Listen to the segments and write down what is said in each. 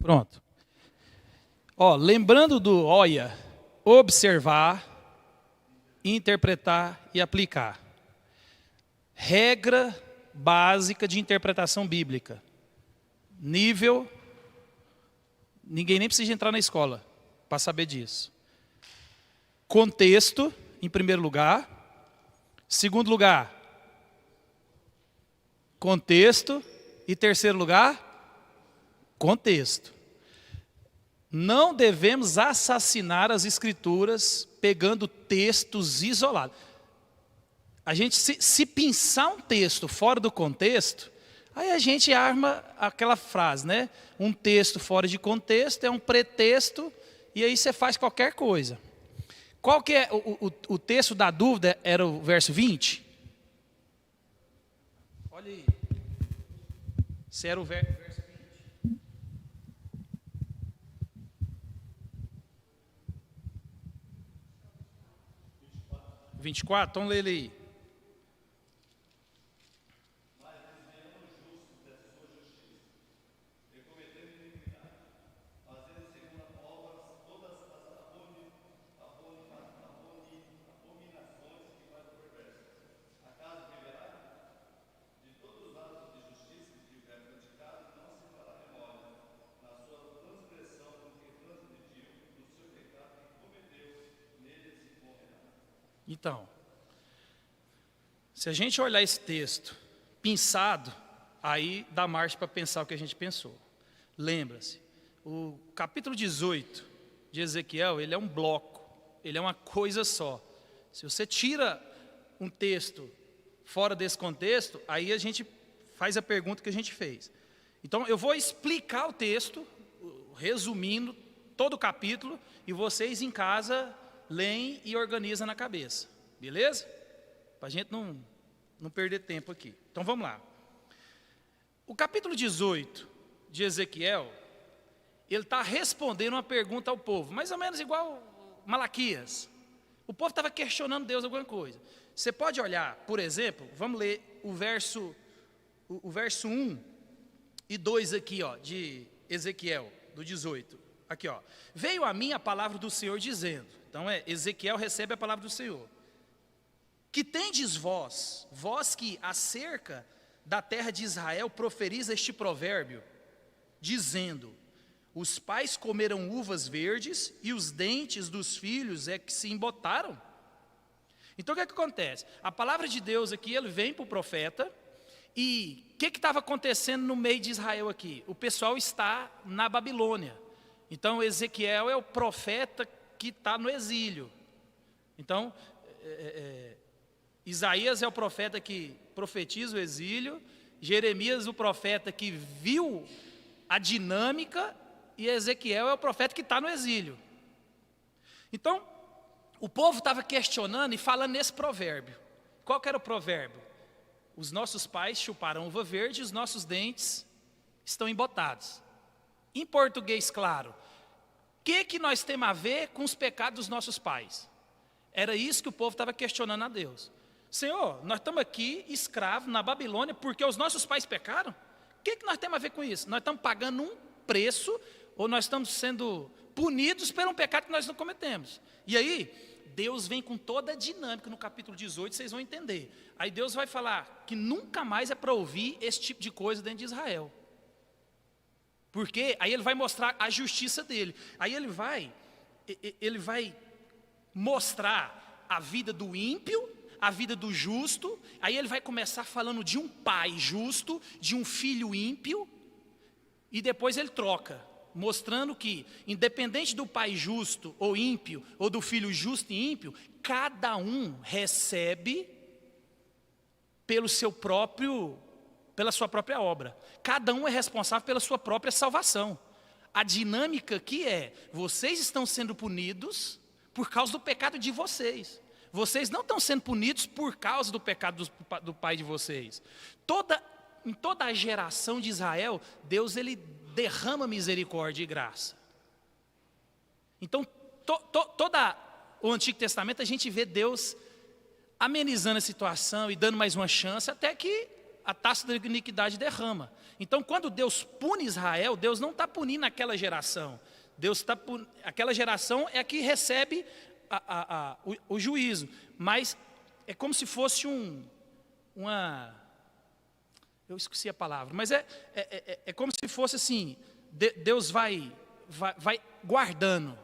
Pronto. Ó, lembrando do olha, observar, interpretar e aplicar. Regra básica de interpretação bíblica. Nível, ninguém nem precisa entrar na escola para saber disso. Contexto, em primeiro lugar. Segundo lugar, contexto. E terceiro lugar, contexto. Não devemos assassinar as escrituras pegando textos isolados. A gente, se pensar um texto fora do contexto, aí a gente arma aquela frase, né? Um texto fora de contexto é um pretexto, e aí você faz qualquer coisa. Qual que é o texto da dúvida? Era o verso 20? Olha aí. Se era o verso 20. 24? Então lê ele aí. Então, se a gente olhar esse texto pensado, aí dá margem para pensar o que a gente pensou. Lembra-se, o capítulo 18 de Ezequiel, ele é um bloco, ele é uma coisa só. Se você tira um texto fora desse contexto, aí a gente faz a pergunta que a gente fez. Então, eu vou explicar o texto, resumindo todo o capítulo, e vocês em casa leem e organizam na cabeça, beleza? Para a gente não perder tempo aqui. Então vamos lá. O capítulo 18 de Ezequiel, ele está respondendo uma pergunta ao povo, mais ou menos igual Malaquias. O povo estava questionando Deus alguma coisa. Você pode olhar, por exemplo, vamos ler o verso 1 e 2 aqui, ó, de Ezequiel, do 18. Aqui, ó. Veio a mim a palavra do Senhor dizendo. Então, Ezequiel recebe a palavra do Senhor. Que tendes vós, vós que acerca da terra de Israel proferis este provérbio, dizendo, os pais comeram uvas verdes e os dentes dos filhos é que se embotaram. Então, o que acontece? A palavra de Deus aqui, ele vem para o profeta, e o que estava acontecendo no meio de Israel aqui? O pessoal está na Babilônia. Então, Ezequiel é o profeta que está no exílio. Então, Isaías é o profeta que profetiza o exílio, Jeremias o profeta que viu a dinâmica, e Ezequiel é o profeta que está no exílio. Então, o povo estava questionando e falando nesse provérbio. Qual que era o provérbio? Os nossos pais chuparam uva verde e os nossos dentes estão embotados. Em português, claro, o que nós temos a ver com os pecados dos nossos pais? Era isso que o povo estava questionando a Deus. Senhor, nós estamos aqui escravos na Babilônia porque os nossos pais pecaram? O que nós temos a ver com isso? Nós estamos pagando um preço ou nós estamos sendo punidos por um pecado que nós não cometemos? E aí, Deus vem com toda a dinâmica no capítulo 18, vocês vão entender. Aí Deus vai falar que nunca mais é para ouvir esse tipo de coisa dentro de Israel. Porque aí ele vai mostrar a justiça dele. Aí ele vai mostrar a vida do ímpio, a vida do justo. Aí ele vai começar falando de um pai justo, de um filho ímpio. E depois ele troca, mostrando que, independente do pai justo ou ímpio, ou do filho justo e ímpio, cada um recebe pela sua própria obra. Cada um é responsável pela sua própria salvação. A dinâmica aqui é, vocês estão sendo punidos por causa do pecado de vocês. Vocês não estão sendo punidos por causa do pecado do pai de vocês. Em toda a geração de Israel, Deus ele derrama misericórdia e graça. Então, todo o Antigo Testamento a gente vê Deus amenizando a situação e dando mais uma chance, até que a taça da iniquidade derrama. Então, quando Deus pune Israel, Deus não está punindo aquela geração. Aquela geração é a que recebe o juízo. Mas é como se fosse eu esqueci a palavra, mas é como se fosse assim, Deus vai guardando,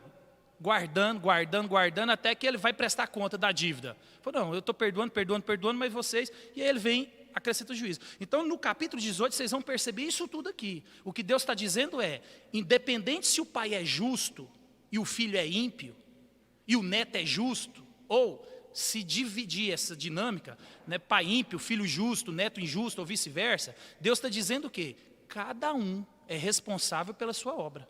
até que ele vai prestar conta da dívida. Falou, não, eu estou perdoando, mas vocês... E aí ele vem, acrescenta o juízo. Então, no capítulo 18, vocês vão perceber isso tudo aqui. O que Deus está dizendo é, independente se o pai é justo e o filho é ímpio, e o neto é justo, ou se dividir essa dinâmica, né, pai ímpio, filho justo, neto injusto, ou vice-versa, Deus está dizendo o quê? Cada um é responsável pela sua obra.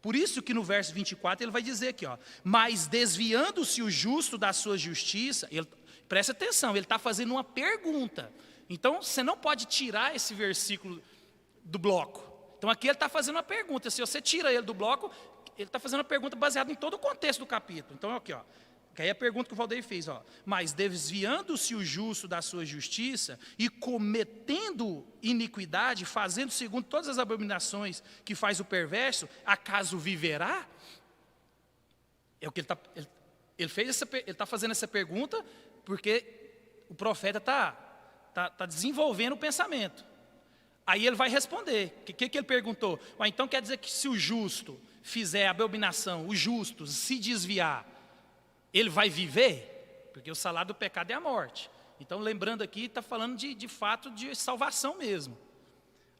Por isso que no verso 24 ele vai dizer aqui, ó, mas desviando-se o justo da sua justiça, presta atenção, ele está fazendo uma pergunta. Então você não pode tirar esse versículo do bloco. Então aqui ele está fazendo uma pergunta, se você tira ele do bloco, ele está fazendo uma pergunta baseada em todo o contexto do capítulo. Então aqui, ó, que aí é a pergunta que o Valdeir fez, ó. Mas desviando-se o justo da sua justiça e cometendo iniquidade, fazendo segundo todas as abominações que faz o perverso, acaso viverá? É o que ele está fazendo essa pergunta porque o profeta está desenvolvendo o pensamento. Aí ele vai responder. O que ele perguntou? Então quer dizer que se o justo fizer a abominação, o justo se desviar, ele vai viver? Porque o salário do pecado é a morte. Então, lembrando aqui, está falando de fato de salvação mesmo.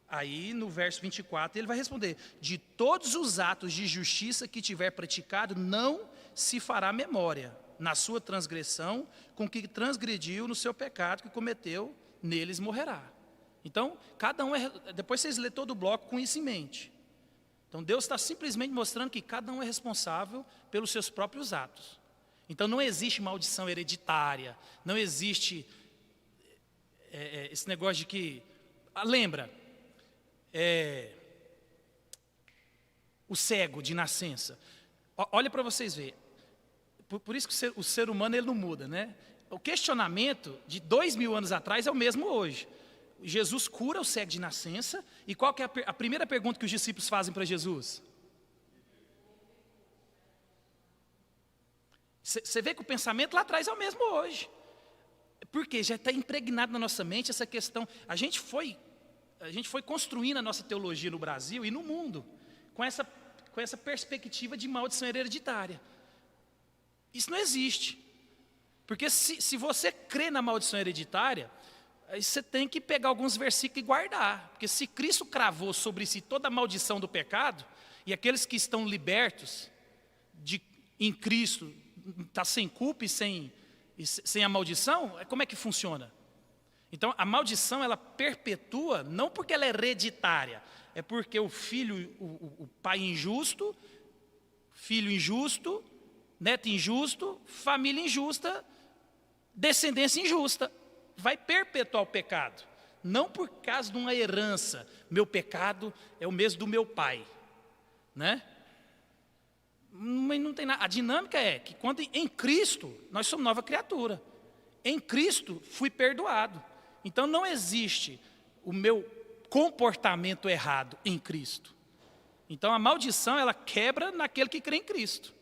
Aí, no verso 24, ele vai responder, de todos os atos de justiça que tiver praticado, não se fará memória na sua transgressão, com que transgrediu no seu pecado que cometeu, neles morrerá. Então, cada um depois vocês lêem todo o bloco com isso em mente. Então, Deus está simplesmente mostrando que cada um é responsável pelos seus próprios atos. Então não existe maldição hereditária, não existe esse negócio de que... lembra, o cego de nascença. Olha para vocês verem, por isso que o ser humano ele não muda, né? O questionamento de 2000 anos atrás é o mesmo hoje. Jesus cura o cego de nascença, e qual que é a primeira pergunta que os discípulos fazem para Jesus? Você vê que o pensamento lá atrás é o mesmo hoje. Porque já está impregnado na nossa mente essa questão. A gente foi construindo a nossa teologia no Brasil e no mundo com essa perspectiva de maldição hereditária. Isso não existe. Porque se você crê na maldição hereditária, aí você tem que pegar alguns versículos e guardar. Porque se Cristo cravou sobre si toda a maldição do pecado, e aqueles que estão libertos em Cristo, está sem culpa e sem a maldição, como é que funciona? Então, a maldição, ela perpetua, não porque ela é hereditária, é porque o filho, o pai injusto, filho injusto, neto injusto, família injusta, descendência injusta, vai perpetuar o pecado. Não por causa de uma herança, meu pecado é o mesmo do meu pai, né? Mas não tem nada. A dinâmica é que quando em Cristo, nós somos nova criatura. Em Cristo, fui perdoado. Então não existe o meu comportamento errado em Cristo. Então a maldição, ela quebra naquele que crê em Cristo.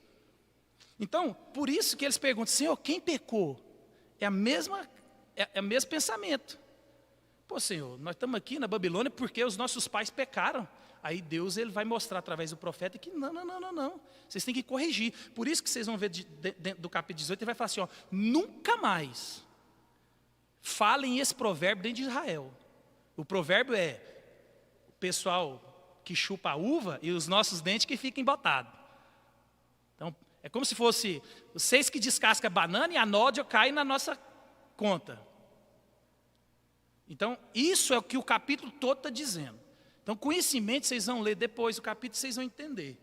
Então, por isso que eles perguntam, Senhor, quem pecou? É o mesmo pensamento. Pô, Senhor, nós estamos aqui na Babilônia porque os nossos pais pecaram. Aí Deus ele vai mostrar através do profeta que não. Vocês têm que corrigir. Por isso que vocês vão ver dentro do capítulo 18, ele vai falar assim, ó, nunca falem esse provérbio dentro de Israel. O provérbio é o pessoal que chupa a uva e os nossos dentes que ficam embotados. Então, é como se fosse vocês que descascam a banana e a nódia cai na nossa conta. Então, isso é o que o capítulo todo está dizendo. Então, com isso em mente, vocês vão ler depois o capítulo, vocês vão entender.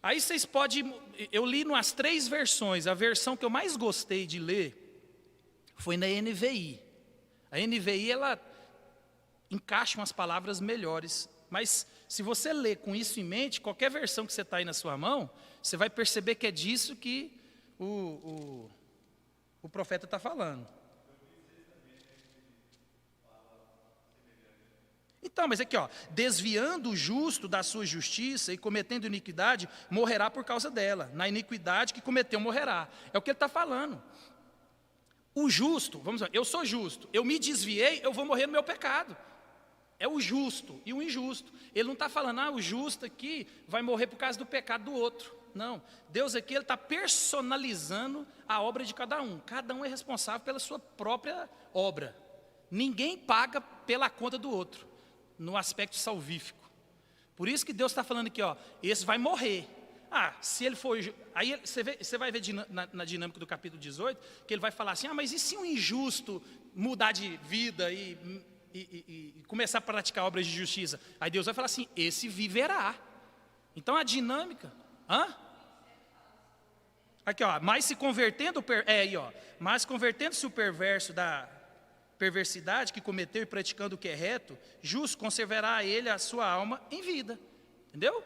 Aí vocês podem... Eu li nas 3 versões. A versão que eu mais gostei de ler foi na NVI. A NVI, ela encaixa umas palavras melhores. Mas, se você ler com isso em mente, qualquer versão que você está aí na sua mão, você vai perceber que é disso que o profeta está falando. Então, mas aqui, ó, desviando o justo da sua justiça e cometendo iniquidade, morrerá por causa dela. Na iniquidade que cometeu, morrerá. É o que ele está falando. O justo, vamos lá, eu sou justo, eu me desviei, eu vou morrer no meu pecado. É o justo e o injusto. Ele não está falando, o justo aqui vai morrer por causa do pecado do outro. Não, Deus aqui está personalizando a obra de cada um. Cada um é responsável pela sua própria obra. Ninguém paga pela conta do outro, no aspecto salvífico. Por isso que Deus está falando aqui, ó, esse vai morrer. Se ele for... Aí você vai ver na dinâmica do capítulo 18, que ele vai falar assim, mas e se um injusto mudar de vida e começar a praticar obras de justiça? Aí Deus vai falar assim, esse viverá. Então a dinâmica... Aqui, ó, mas convertendo-se o perverso da perversidade que cometeu e praticando o que é reto, justo conservará ele a sua alma em vida. Entendeu?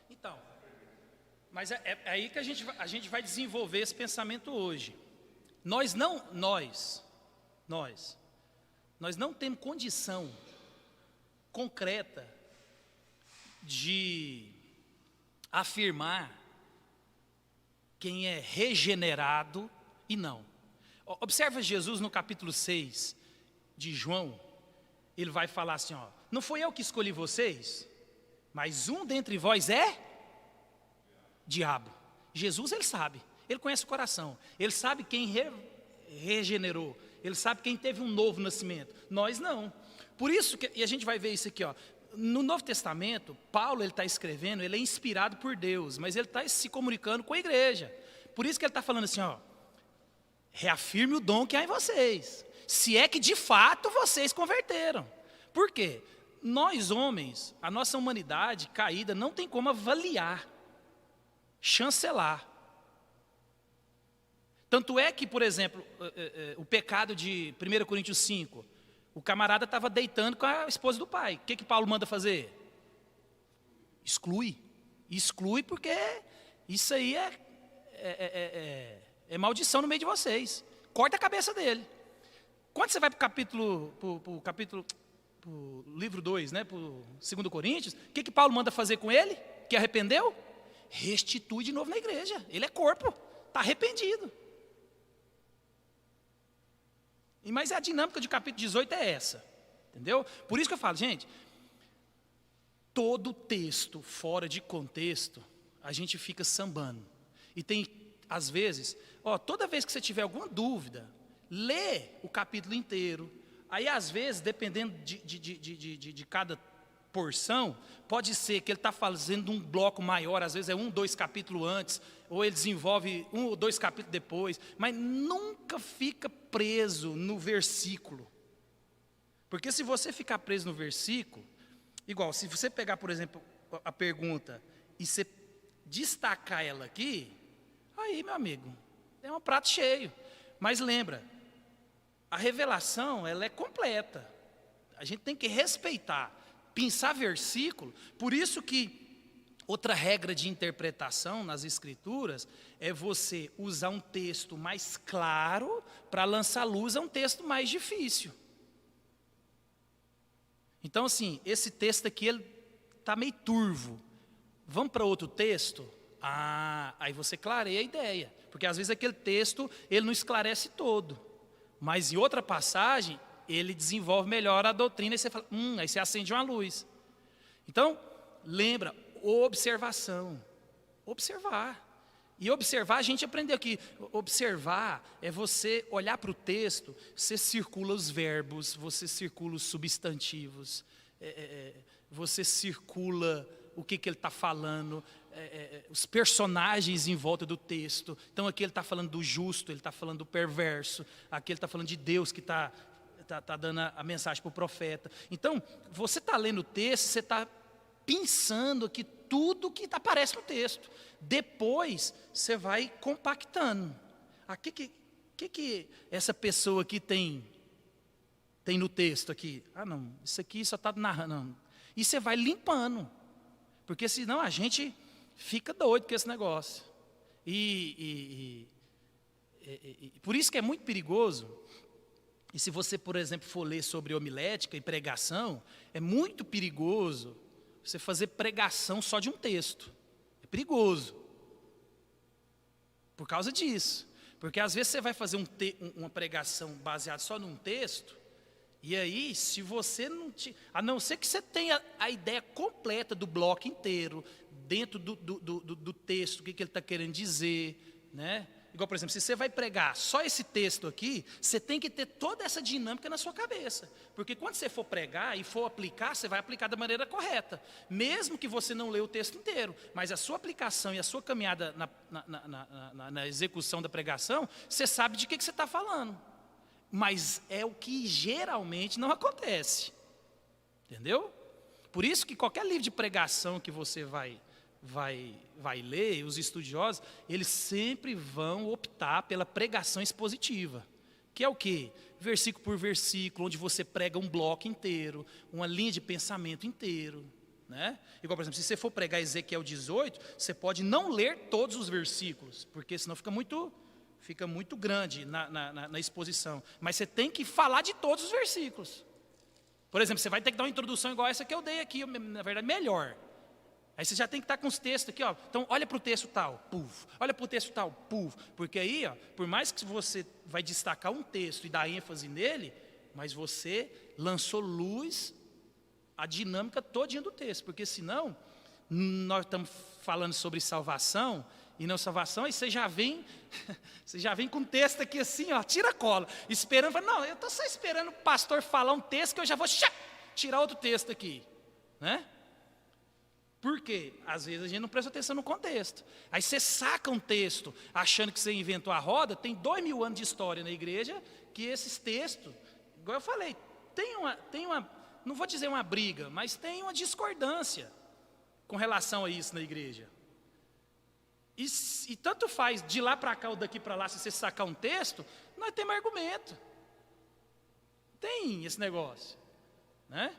Então, mas é aí que a gente vai desenvolver esse pensamento hoje. Nós não temos condição concreta de afirmar quem é regenerado e não. Observa Jesus no capítulo 6 de João, ele vai falar assim, não foi eu que escolhi vocês, mas um dentre vós é diabo. Jesus, ele sabe, ele conhece o coração, ele sabe quem regenerou, ele sabe quem teve um novo nascimento. Nós não. Por isso, e a gente vai ver isso aqui, no Novo Testamento, Paulo ele está escrevendo, ele é inspirado por Deus, mas ele está se comunicando com a igreja. Por isso que ele está falando assim, reafirme o dom que há em vocês, se é que de fato vocês converteram. Por quê? Nós homens, a nossa humanidade caída não tem como avaliar, chancelar. Tanto é que, por exemplo, o pecado de 1 Coríntios 5, o camarada estava deitando com a esposa do pai. O que Paulo manda fazer? Exclui. Exclui porque isso aí é maldição no meio de vocês. Corta a cabeça dele. Quando você vai para o livro 2, para o 2 Coríntios, o que Paulo manda fazer com ele? Que arrependeu? Restitui de novo na igreja. Ele é corpo, está arrependido. Mas a dinâmica de capítulo 18 é essa, entendeu? Por isso que eu falo, gente, todo texto fora de contexto, a gente fica sambando. E tem, às vezes, toda vez que você tiver alguma dúvida, lê o capítulo inteiro. Aí, às vezes, dependendo de cada porção, pode ser que ele está fazendo um bloco maior, às vezes é 1, 2 capítulos antes, ou ele desenvolve 1 ou 2 capítulos depois, mas nunca fica preso no versículo. Porque se você ficar preso no versículo, igual, se você pegar, por exemplo, a pergunta e você destacar ela aqui, aí, meu amigo, é um prato cheio. Mas lembra, a revelação, ela é completa. A gente tem que respeitar, pensar versículo. Por isso que outra regra de interpretação nas escrituras é você usar um texto mais claro para lançar luz a um texto mais difícil. Então, assim, esse texto aqui, ele está meio turvo. Vamos para outro texto? Aí você clareia a ideia. Porque às vezes aquele texto, ele não esclarece todo. Mas em outra passagem, ele desenvolve melhor a doutrina. E você fala, aí você acende uma luz. Então, lembra, observação. Observar. E observar, a gente aprendeu aqui. Observar é você olhar para o texto, você circula os verbos, você circula os substantivos, você circula o que ele está falando, os personagens em volta do texto. Então aqui ele está falando do justo, ele está falando do perverso, aqui ele está falando de Deus que está dando a mensagem para o profeta. Então, você está lendo o texto, você está pensando aqui tudo que aparece no texto. Depois, você vai compactando. O que essa pessoa aqui tem no texto aqui? Não, isso aqui só está narrando. Não. E você vai limpando. Porque senão a gente fica doido com esse negócio. E por isso que é muito perigoso. E se você, por exemplo, for ler sobre homilética e pregação, é muito perigoso você fazer pregação só de um texto. É perigoso. Por causa disso. Porque às vezes você vai fazer uma pregação baseada só num texto, e aí, se você não... a não ser que você tenha a ideia completa do bloco inteiro, dentro do texto, o que ele está querendo dizer, né? Igual, por exemplo, se você vai pregar só esse texto aqui, você tem que ter toda essa dinâmica na sua cabeça. Porque quando você for pregar e for aplicar, você vai aplicar da maneira correta. Mesmo que você não lê o texto inteiro. Mas a sua aplicação e a sua caminhada na execução da pregação, você sabe de que você está falando. Mas é o que geralmente não acontece. Entendeu? Por isso que qualquer livro de pregação que você vai ler, os estudiosos, eles sempre vão optar pela pregação expositiva, que é o quê? Versículo por versículo, onde você prega um bloco inteiro, uma linha de pensamento inteiro, né? Igual, por exemplo, se você for pregar Ezequiel 18, você pode não ler todos os versículos, porque senão fica muito grande na exposição, mas você tem que falar de todos os versículos. Por exemplo, você vai ter que dar uma introdução igual essa que eu dei aqui, na verdade melhor. Aí você já tem que estar com os textos aqui, ó. Então, olha para o texto tal, puf. Olha para o texto tal, puf. Porque aí, ó, por mais que você vai destacar um texto e dar ênfase nele, mas você lançou luz à dinâmica todinha do texto. Porque senão, nós estamos falando sobre salvação e não salvação, aí você já vem com o texto aqui assim, ó, tira a cola, esperando, não, eu estou só esperando o pastor falar um texto que eu já vou tirar outro texto aqui, né? Por quê? Às vezes a gente não presta atenção no contexto. Aí você saca um texto achando que você inventou a roda, tem 2000 anos de história na igreja, que esses textos, igual eu falei, tem uma, não vou dizer uma briga, mas tem uma discordância com relação a isso na igreja. E tanto faz de lá para cá ou daqui para lá, se você sacar um texto, nós temos argumento. Tem esse negócio, né?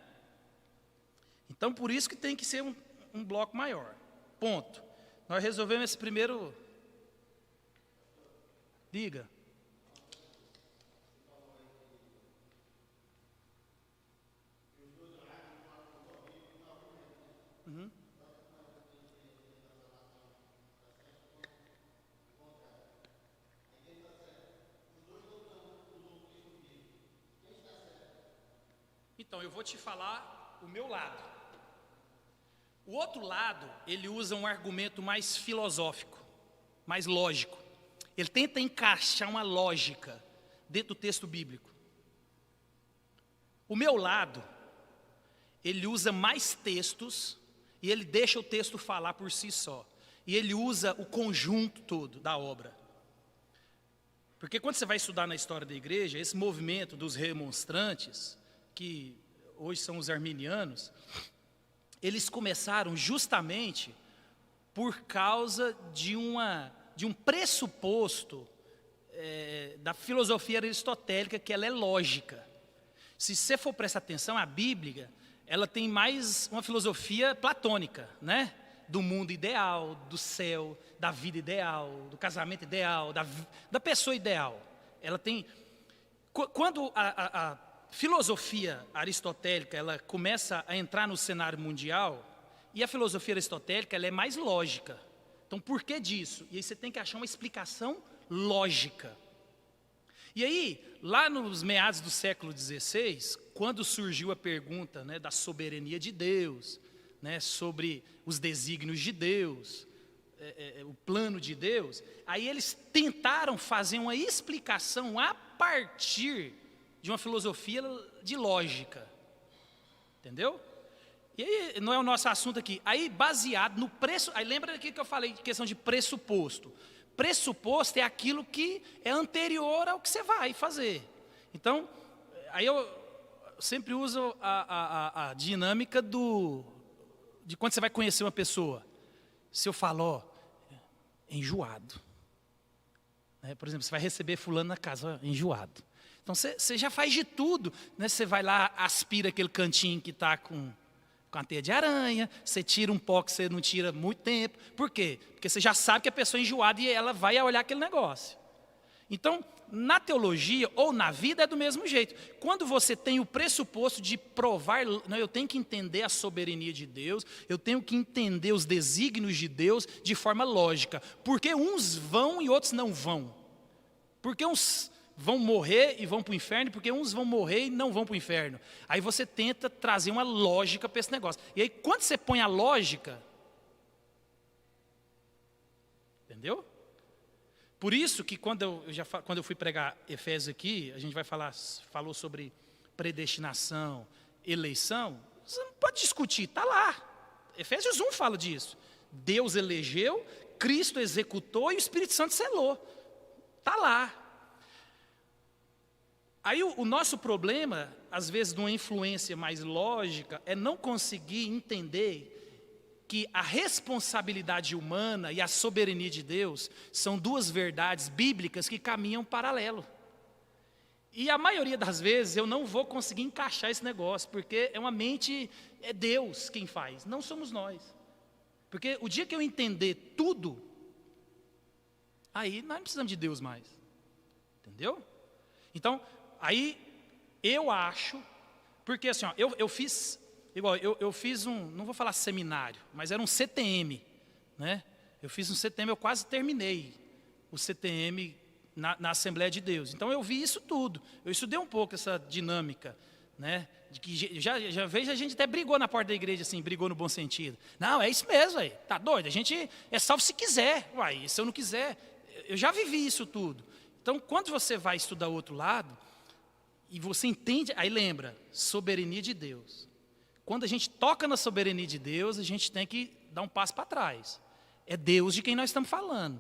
Então, por isso que tem que ser um bloco maior. Ponto. Nós resolvemos esse primeiro... Diga. Uhum. Então, eu vou te falar o meu lado. O outro lado, ele usa um argumento mais filosófico, mais lógico. Ele tenta encaixar uma lógica dentro do texto bíblico. O meu lado, ele usa mais textos e ele deixa o texto falar por si só. E ele usa o conjunto todo da obra. Porque quando você vai estudar na história da igreja, esse movimento dos remonstrantes, que hoje são os arminianos, eles começaram justamente por causa de um pressuposto da filosofia aristotélica, que ela é lógica. Se você for prestar atenção, a Bíblia, ela tem mais uma filosofia platônica, né? Do mundo ideal, do céu, da vida ideal, do casamento ideal, da pessoa ideal. Ela tem... Quando a filosofia aristotélica ela começa a entrar no cenário mundial, e a filosofia aristotélica ela é mais lógica. Então, por que disso? E aí você tem que achar uma explicação lógica. E aí, lá nos meados do século XVI, quando surgiu a pergunta, né, da soberania de Deus, né, sobre os desígnios de Deus, o plano de Deus, aí eles tentaram fazer uma explicação a partir de uma filosofia de lógica, entendeu? E aí, não é o nosso assunto aqui, aí baseado no preço, aí lembra daquilo que eu falei de questão de pressuposto. Pressuposto é aquilo que é anterior ao que você vai fazer. Então, aí eu sempre uso a dinâmica de quando você vai conhecer uma pessoa. Se eu falo, ó, enjoado. Né? Por exemplo, você vai receber fulano na casa, ó, enjoado. Então, você já faz de tudo. Né? Você vai lá, aspira aquele cantinho que está com com a teia de aranha, você tira um pó que você não tira muito tempo. Por quê? Porque você já sabe que a pessoa é enjoada e ela vai olhar aquele negócio. Então, na teologia ou na vida é do mesmo jeito. Quando você tem o pressuposto de provar, não, eu tenho que entender a soberania de Deus, eu tenho que entender os desígnios de Deus de forma lógica. Porque uns vão e outros não vão. Porque uns vão morrer e vão para o inferno, porque uns vão morrer e não vão para o inferno. Aí você tenta trazer uma lógica para esse negócio. E aí quando você põe a lógica, entendeu? Por isso que quando eu fui pregar Efésios aqui, a gente falou sobre predestinação, eleição, você não pode discutir, está lá. Efésios 1 fala disso. Deus elegeu, Cristo executou e o Espírito Santo selou. Está lá. Aí o nosso problema, às vezes de uma influência mais lógica, é não conseguir entender que a responsabilidade humana e a soberania de Deus são duas verdades bíblicas que caminham paralelo. E a maioria das vezes eu não vou conseguir encaixar esse negócio, porque é Deus quem faz, não somos nós. Porque o dia que eu entender tudo, aí nós não precisamos de Deus mais. Entendeu? Então, aí eu acho, porque assim, ó, eu fiz não vou falar seminário, mas era um CTM, né? Eu fiz um CTM, eu quase terminei o CTM na Assembleia de Deus. Então eu vi isso tudo, eu estudei um pouco essa dinâmica, né? De que já vejo a gente até brigou na porta da igreja, assim, brigou no bom sentido. Não, é isso mesmo, aí, tá doido, a gente é salvo se quiser, uai, se eu não quiser, eu já vivi isso tudo. Então quando você vai estudar o outro lado, e você entende, aí lembra, soberania de Deus. Quando a gente toca na soberania de Deus, a gente tem que dar um passo para trás. É Deus de quem nós estamos falando.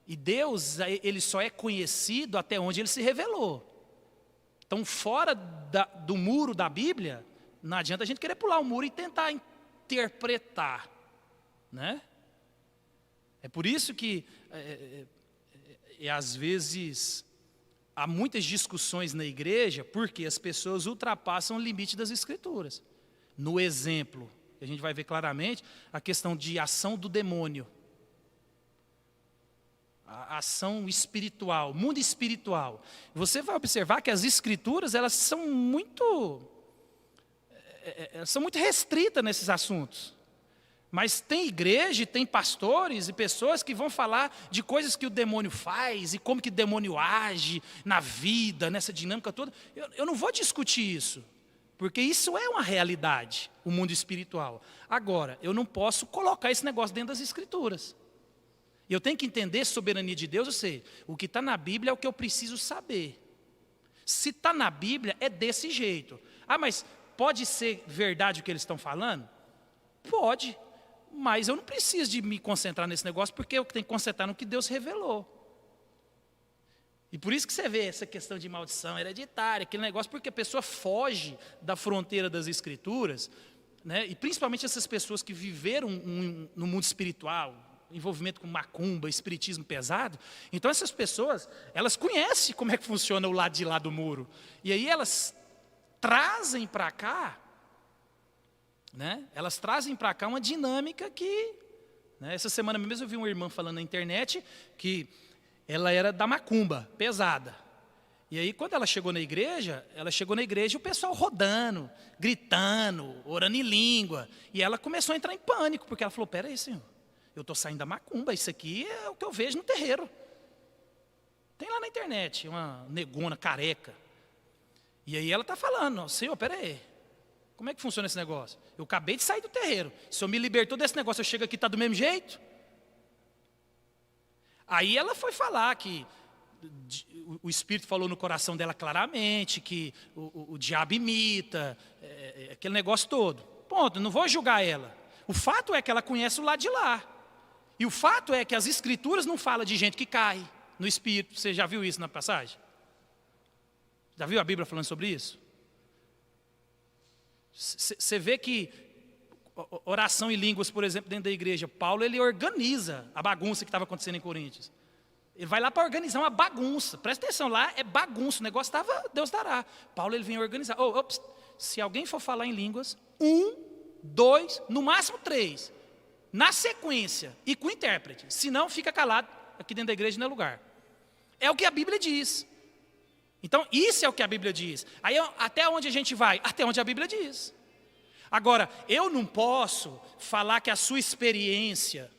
E Deus, ele só é conhecido até onde ele se revelou. Então, fora do muro da Bíblia, não adianta a gente querer pular o muro e tentar interpretar. Né? É por isso que, às vezes, há muitas discussões na igreja, porque as pessoas ultrapassam o limite das Escrituras. No exemplo, a gente vai ver claramente a questão de ação do demônio. A ação espiritual, mundo espiritual. Você vai observar que as Escrituras, elas são muito restritas nesses assuntos. Mas tem igreja, tem pastores e pessoas que vão falar de coisas que o demônio faz e como que o demônio age na vida, nessa dinâmica toda. Eu não vou discutir isso. Porque isso é uma realidade, o mundo espiritual. Agora, eu não posso colocar esse negócio dentro das Escrituras. Eu tenho que entender a soberania de Deus, ou seja, o que está na Bíblia é o que eu preciso saber. Se está na Bíblia, é desse jeito. Ah, mas pode ser verdade o que eles estão falando? Pode, mas eu não preciso de me concentrar nesse negócio, porque eu tenho que concentrar no que Deus revelou. E por isso que você vê essa questão de maldição hereditária, aquele negócio, porque a pessoa foge da fronteira das Escrituras, né? E principalmente essas pessoas que viveram no mundo espiritual, envolvimento com macumba, espiritismo pesado. Então essas pessoas, elas conhecem como é que funciona o lado de lá do muro. E aí elas trazem para cá, né? Elas trazem para cá uma dinâmica que, né? Essa semana mesmo eu vi uma irmã falando na internet que ela era da macumba, pesada. E aí quando ela chegou na igreja e o pessoal rodando, gritando, orando em língua. E ela começou a entrar em pânico, porque ela falou, peraí, senhor, eu estou saindo da macumba, isso aqui é o que eu vejo no terreiro. Tem lá na internet, uma negona careca. E aí ela está falando, senhor, peraí, como é que funciona esse negócio? Eu acabei de sair do terreiro, se eu me libertou desse negócio, eu chego aqui e está do mesmo jeito? Aí ela foi falar que o Espírito falou no coração dela claramente, que o diabo imita, aquele negócio todo. Ponto, não vou julgar ela. O fato é que ela conhece o lado de lá. E o fato é que as Escrituras não falam de gente que cai no Espírito. Você já viu isso na passagem? Já viu a Bíblia falando sobre isso? Você vê que oração em línguas, por exemplo, dentro da igreja, Paulo ele organiza a bagunça que estava acontecendo em Coríntios. Ele vai lá para organizar uma bagunça. Presta atenção, lá é bagunça, o negócio estava, Deus dará. Paulo ele vem organizar. Se alguém for falar em línguas, 2, no máximo 3, na sequência e com intérprete. Senão fica calado, aqui dentro da igreja não é lugar. É o que a Bíblia diz. Então, isso é o que a Bíblia diz. Aí, até onde a gente vai? Até onde a Bíblia diz. Agora, eu não posso falar que a sua experiência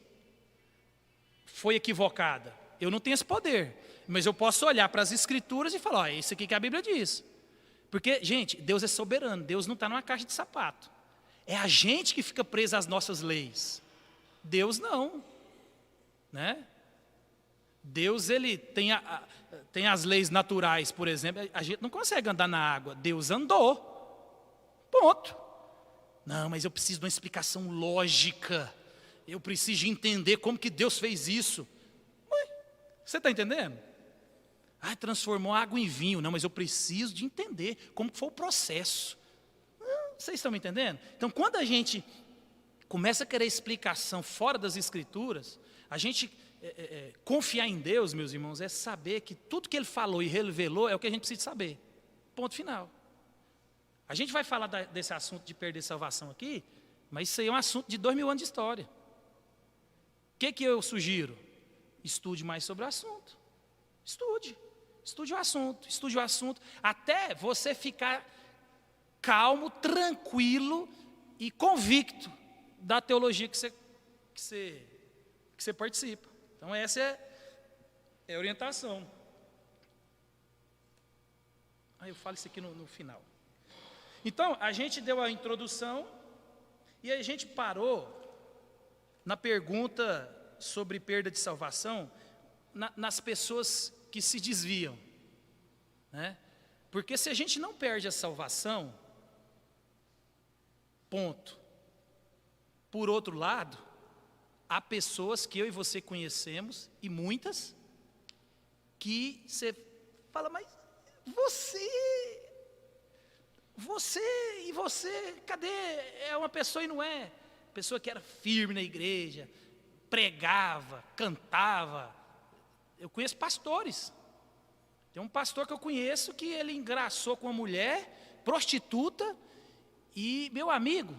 foi equivocada. Eu não tenho esse poder. Mas eu posso olhar para as Escrituras e falar, ó, é isso aqui que a Bíblia diz. Porque, gente, Deus é soberano. Deus não está numa caixa de sapato. É a gente que fica preso às nossas leis. Deus não. Né? Deus, ele tem as leis naturais, por exemplo. A gente não consegue andar na água. Deus andou. Ponto. Não, mas eu preciso de uma explicação lógica. Eu preciso entender como que Deus fez isso. Ué, você está entendendo? Ah, transformou água em vinho. Não, mas eu preciso de entender como que foi o processo. Vocês estão me entendendo? Então, quando a gente começa a querer explicação fora das Escrituras, a gente confiar em Deus, meus irmãos, é saber que tudo que Ele falou e revelou é o que a gente precisa saber. Ponto final. A gente vai falar desse assunto de perder salvação aqui, mas isso aí é um assunto de 2000 anos de história. O que eu sugiro? Estude mais sobre o assunto. Estude o assunto, até você ficar calmo, tranquilo e convicto da teologia que você participa. Então essa é a orientação. Aí eu falo isso aqui no final. Então, a gente deu a introdução e a gente parou na pergunta sobre perda de salvação nas pessoas que se desviam. Né? Porque se a gente não perde a salvação, ponto. Por outro lado, há pessoas que eu e você conhecemos, e muitas, que você fala, mas você, cadê? É uma pessoa e não é. Pessoa que era firme na igreja, pregava, cantava. Eu conheço pastores. Tem um pastor que eu conheço que ele engraçou com uma mulher, prostituta, e, meu amigo,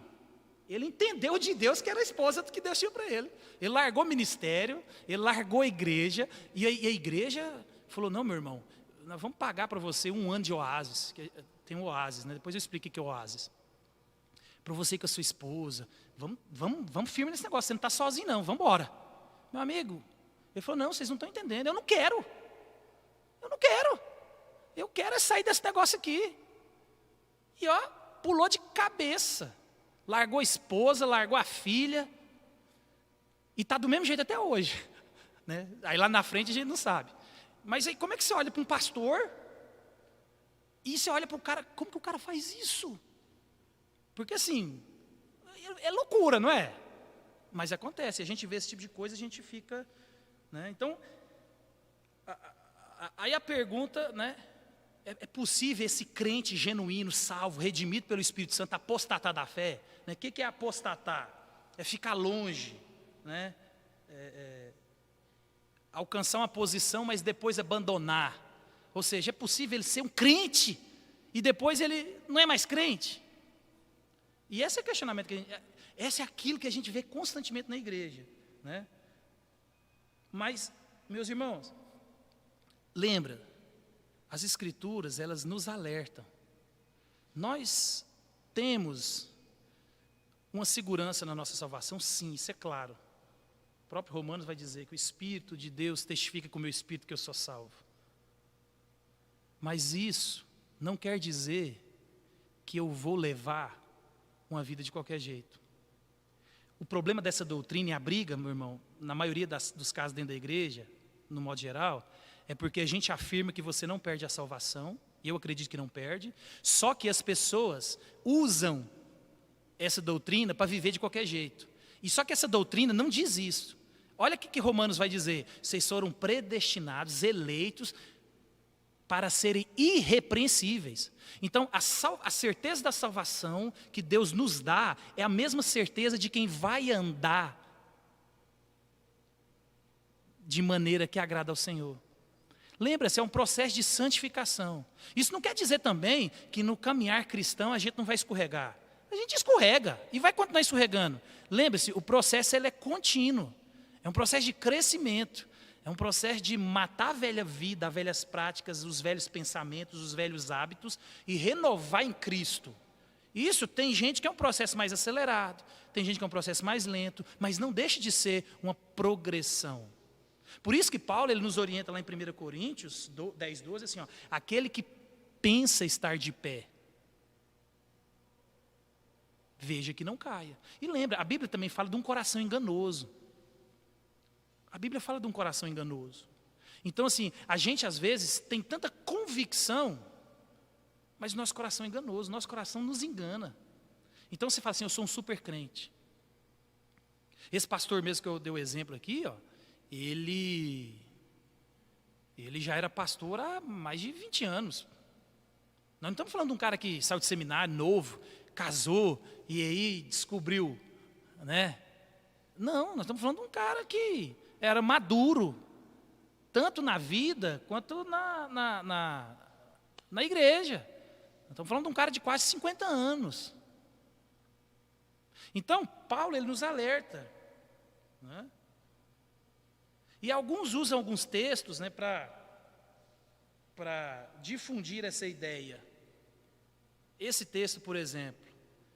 ele entendeu de Deus que era a esposa que Deus tinha para ele. Ele largou o ministério, ele largou a igreja, e a igreja falou, não, meu irmão, nós vamos pagar para você 1 ano de oásis. Tem um oásis, né? Depois eu explico o que é oásis. Para você e com a sua esposa, vamos firme nesse negócio, você não está sozinho não, vamos embora. Meu amigo, ele falou, não, vocês não estão entendendo, eu não quero. Eu quero é sair desse negócio aqui. E ó, pulou de cabeça. Largou a esposa, largou a filha. E está do mesmo jeito até hoje. Né? Aí lá na frente a gente não sabe. Mas aí como é que você olha para um pastor e você olha para o cara, como que o cara faz isso? Porque assim, é loucura, não é? Mas acontece, a gente vê esse tipo de coisa, a gente fica... Né? Então, aí a pergunta, né? É possível esse crente genuíno, salvo, redimido pelo Espírito Santo, apostatar da fé? Né? O que é apostatar? É ficar longe, né? Alcançar uma posição, mas depois abandonar. Ou seja, é possível ele ser um crente e depois ele não é mais crente? E esse é o questionamento esse é aquilo que a gente vê constantemente na igreja, né? Mas, meus irmãos, lembra, as Escrituras, elas nos alertam. Nós temos uma segurança na nossa salvação, sim, isso é claro. O próprio Romanos vai dizer que o Espírito de Deus testifica com o meu Espírito que eu sou salvo. Mas isso não quer dizer que eu vou levar uma vida de qualquer jeito. O problema dessa doutrina e a briga, meu irmão, na maioria dos casos dentro da igreja, no modo geral, é porque a gente afirma que você não perde a salvação, e eu acredito que não perde, só que as pessoas usam essa doutrina para viver de qualquer jeito. E só que essa doutrina não diz isso. Olha o que Romanos vai dizer. Vocês foram predestinados, eleitos, para serem irrepreensíveis. Então, a certeza da salvação que Deus nos dá é a mesma certeza de quem vai andar de maneira que agrada ao Senhor. Lembra-se, é um processo de santificação. Isso não quer dizer também que no caminhar cristão a gente não vai escorregar. a gente escorrega e vai continuar escorregando. Lembre-se, o processo ele é contínuo. É um processo de crescimento. É um processo de matar a velha vida, as velhas práticas, os velhos pensamentos, os velhos hábitos e renovar em Cristo. Isso tem gente que é um processo mais acelerado, tem gente que é um processo mais lento, mas não deixa de ser uma progressão. Por isso que Paulo ele nos orienta lá em 1 Coríntios 10, 12, assim, ó, aquele que pensa estar de pé, veja que não caia. E lembra, a Bíblia também fala de um coração enganoso. A Bíblia fala de um coração enganoso. Então, assim, a gente às vezes tem tanta convicção, mas nosso coração é enganoso, nosso coração nos engana. Então você fala assim, eu sou um super crente. Esse pastor mesmo que eu dei o exemplo aqui, ó, ele já era pastor há mais de 20 anos. Nós não estamos falando de um cara que saiu de seminário novo, casou e aí descobriu, né? Não, nós estamos falando de um cara que era maduro, tanto na vida quanto na igreja. Nós estamos falando de um cara de quase 50 anos. Então, Paulo ele nos alerta, né? E alguns usam alguns textos, né, para difundir essa ideia. Esse texto, por exemplo,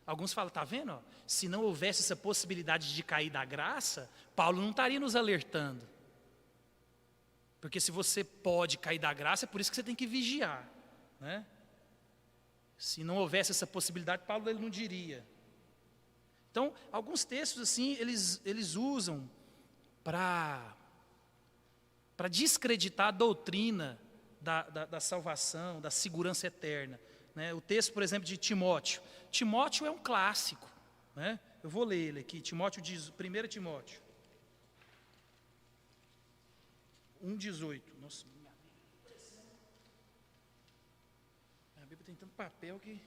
alguns falam, está vendo? Ó, se não houvesse essa possibilidade de cair da graça, Paulo não estaria nos alertando. Porque se você pode cair da graça, é por isso que você tem que vigiar, né? Se não houvesse essa possibilidade, Paulo ele não diria. Então, alguns textos assim, eles usam para descreditar a doutrina da salvação, da segurança eterna. Né? O texto, por exemplo, de Timóteo. Timóteo é um clássico. Né? Eu vou ler ele aqui. Timóteo diz, 1 Timóteo 1,18. Nossa, minha Bíblia tem tanto papel que...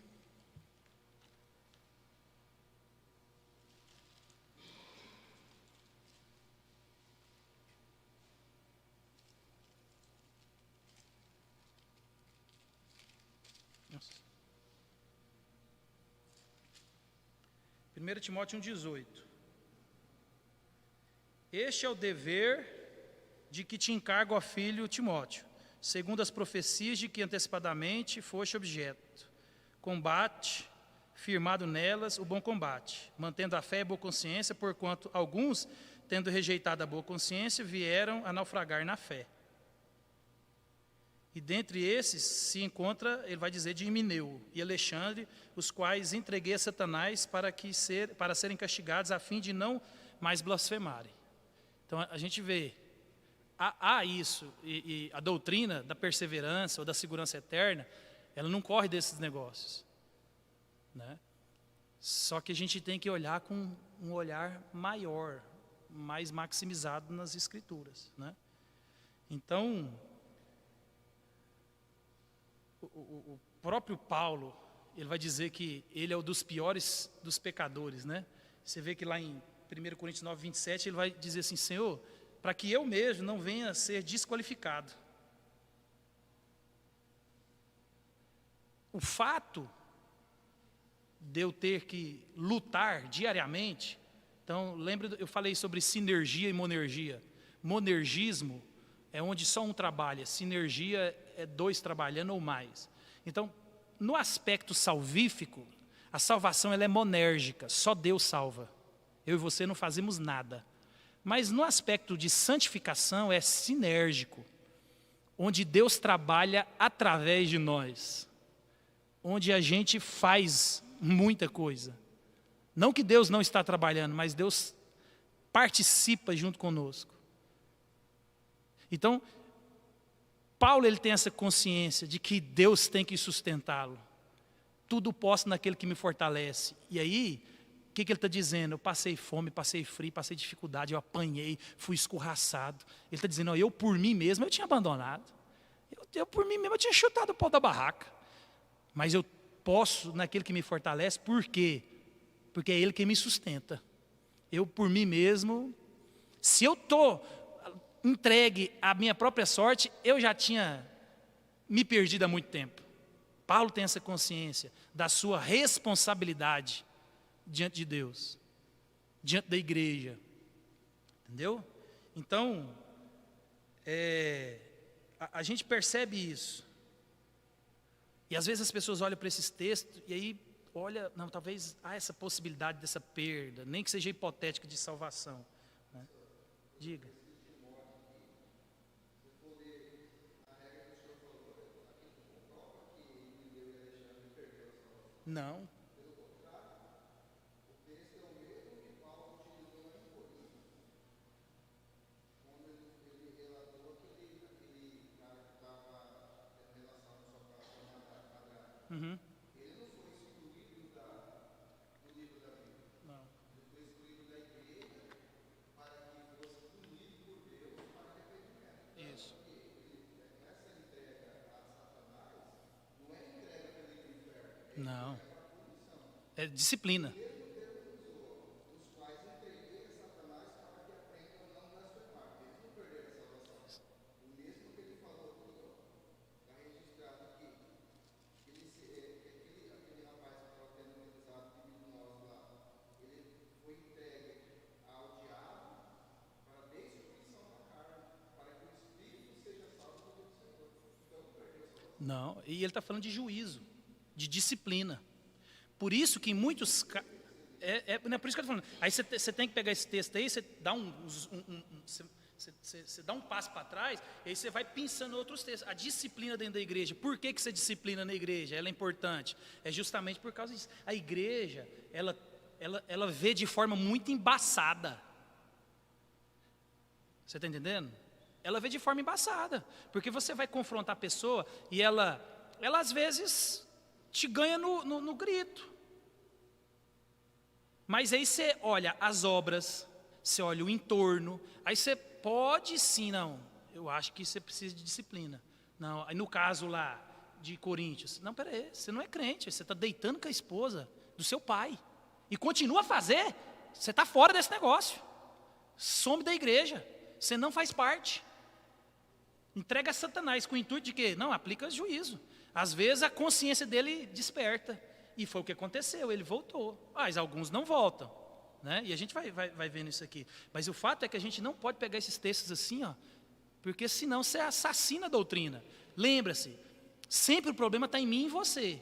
Nossa. 1 Timóteo 1,18. Este é o dever de que te encargo, ó filho Timóteo, segundo as profecias de que antecipadamente foste objeto. Combate, firmado nelas, o bom combate, mantendo a fé e a boa consciência, porquanto alguns, tendo rejeitado a boa consciência, vieram a naufragar na fé. E dentre esses se encontra, ele vai dizer, de Himeneu e Alexandre, os quais entreguei a Satanás para serem castigados, a fim de não mais blasfemarem. Então a gente vê, há isso, e a doutrina da perseverança ou da segurança eterna, ela não corre desses negócios. Né? Só que a gente tem que olhar com um olhar maior, mais maximizado nas Escrituras. Né? Então... O próprio Paulo, ele vai dizer que ele é o dos piores dos pecadores, né? Você vê que lá em 1 Coríntios 9, 27, ele vai dizer assim, Senhor, para que eu mesmo não venha a ser desqualificado. O fato de eu ter que lutar diariamente, então, lembra, eu falei sobre sinergia e monergia. Monergismo é onde só um trabalha, sinergia é dois trabalhando ou mais. Então, no aspecto salvífico, a salvação ela é monérgica, só Deus salva. Eu e você não fazemos nada. Mas no aspecto de santificação é sinérgico, onde Deus trabalha através de nós, onde a gente faz muita coisa. Não que Deus não está trabalhando, mas Deus participa junto conosco. Então, Paulo ele tem essa consciência de que Deus tem que sustentá-lo. Tudo posso naquele que me fortalece. E aí, o que ele está dizendo? Eu passei fome, passei frio, passei dificuldade, eu apanhei, fui escorraçado. Ele está dizendo, eu por mim mesmo, eu tinha abandonado. Eu por mim mesmo, eu tinha chutado o pau da barraca. Mas eu posso naquele que me fortalece, por quê? Porque é Ele que me sustenta. Eu por mim mesmo, se eu estou entregue à minha própria sorte, eu já tinha me perdido há muito tempo. Paulo tem essa consciência da sua responsabilidade diante de Deus, diante da igreja. Entendeu? Então, a gente percebe isso. E às vezes as pessoas olham para esses textos e aí olha, não, talvez há essa possibilidade dessa perda, nem que seja hipotética, de salvação, né? Diga. Não. Uhum. Não. Isso. Não. É disciplina. Não. E ele está falando de juízo, de disciplina. Por isso que em muitos casos. Não é por isso que eu estou falando. Aí você tem que pegar esse texto aí, você dá você dá um passo para trás, e aí você vai pensando em outros textos. A disciplina dentro da igreja. Por que você disciplina na igreja? Ela é importante. É justamente por causa disso. A igreja, ela vê de forma muito embaçada. Você está entendendo? Ela vê de forma embaçada. Porque você vai confrontar a pessoa e ela às vezes te ganha no grito. Mas aí você olha as obras, você olha o entorno, aí você pode sim, não, eu acho que você precisa de disciplina. Não, aí no caso lá de Coríntios, não, peraí, você não é crente, você está deitando com a esposa do seu pai, e continua a fazer, você está fora desse negócio, some da igreja, você não faz parte, entrega a Satanás com o intuito de quê? Não, aplica juízo. Às vezes a consciência dele desperta, e foi o que aconteceu, ele voltou, mas alguns não voltam. Né? E a gente vai vendo isso aqui. Mas o fato é que a gente não pode pegar esses textos assim, ó, porque senão você assassina a doutrina. Lembra-se, sempre o problema está em mim e em você,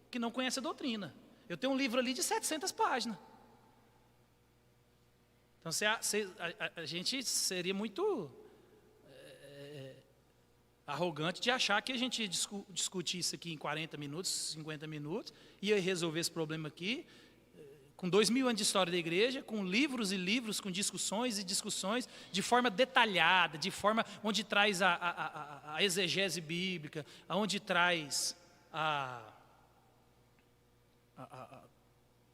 que não conhece a doutrina. Eu tenho um livro ali de 700 páginas. Então a gente seria muito arrogante de achar que a gente discutir isso aqui em 40 minutos, 50 minutos, ia resolver esse problema aqui, com 2000 anos de história da igreja, com livros e livros, com discussões e discussões, de forma detalhada, de forma onde traz a exegese bíblica, onde traz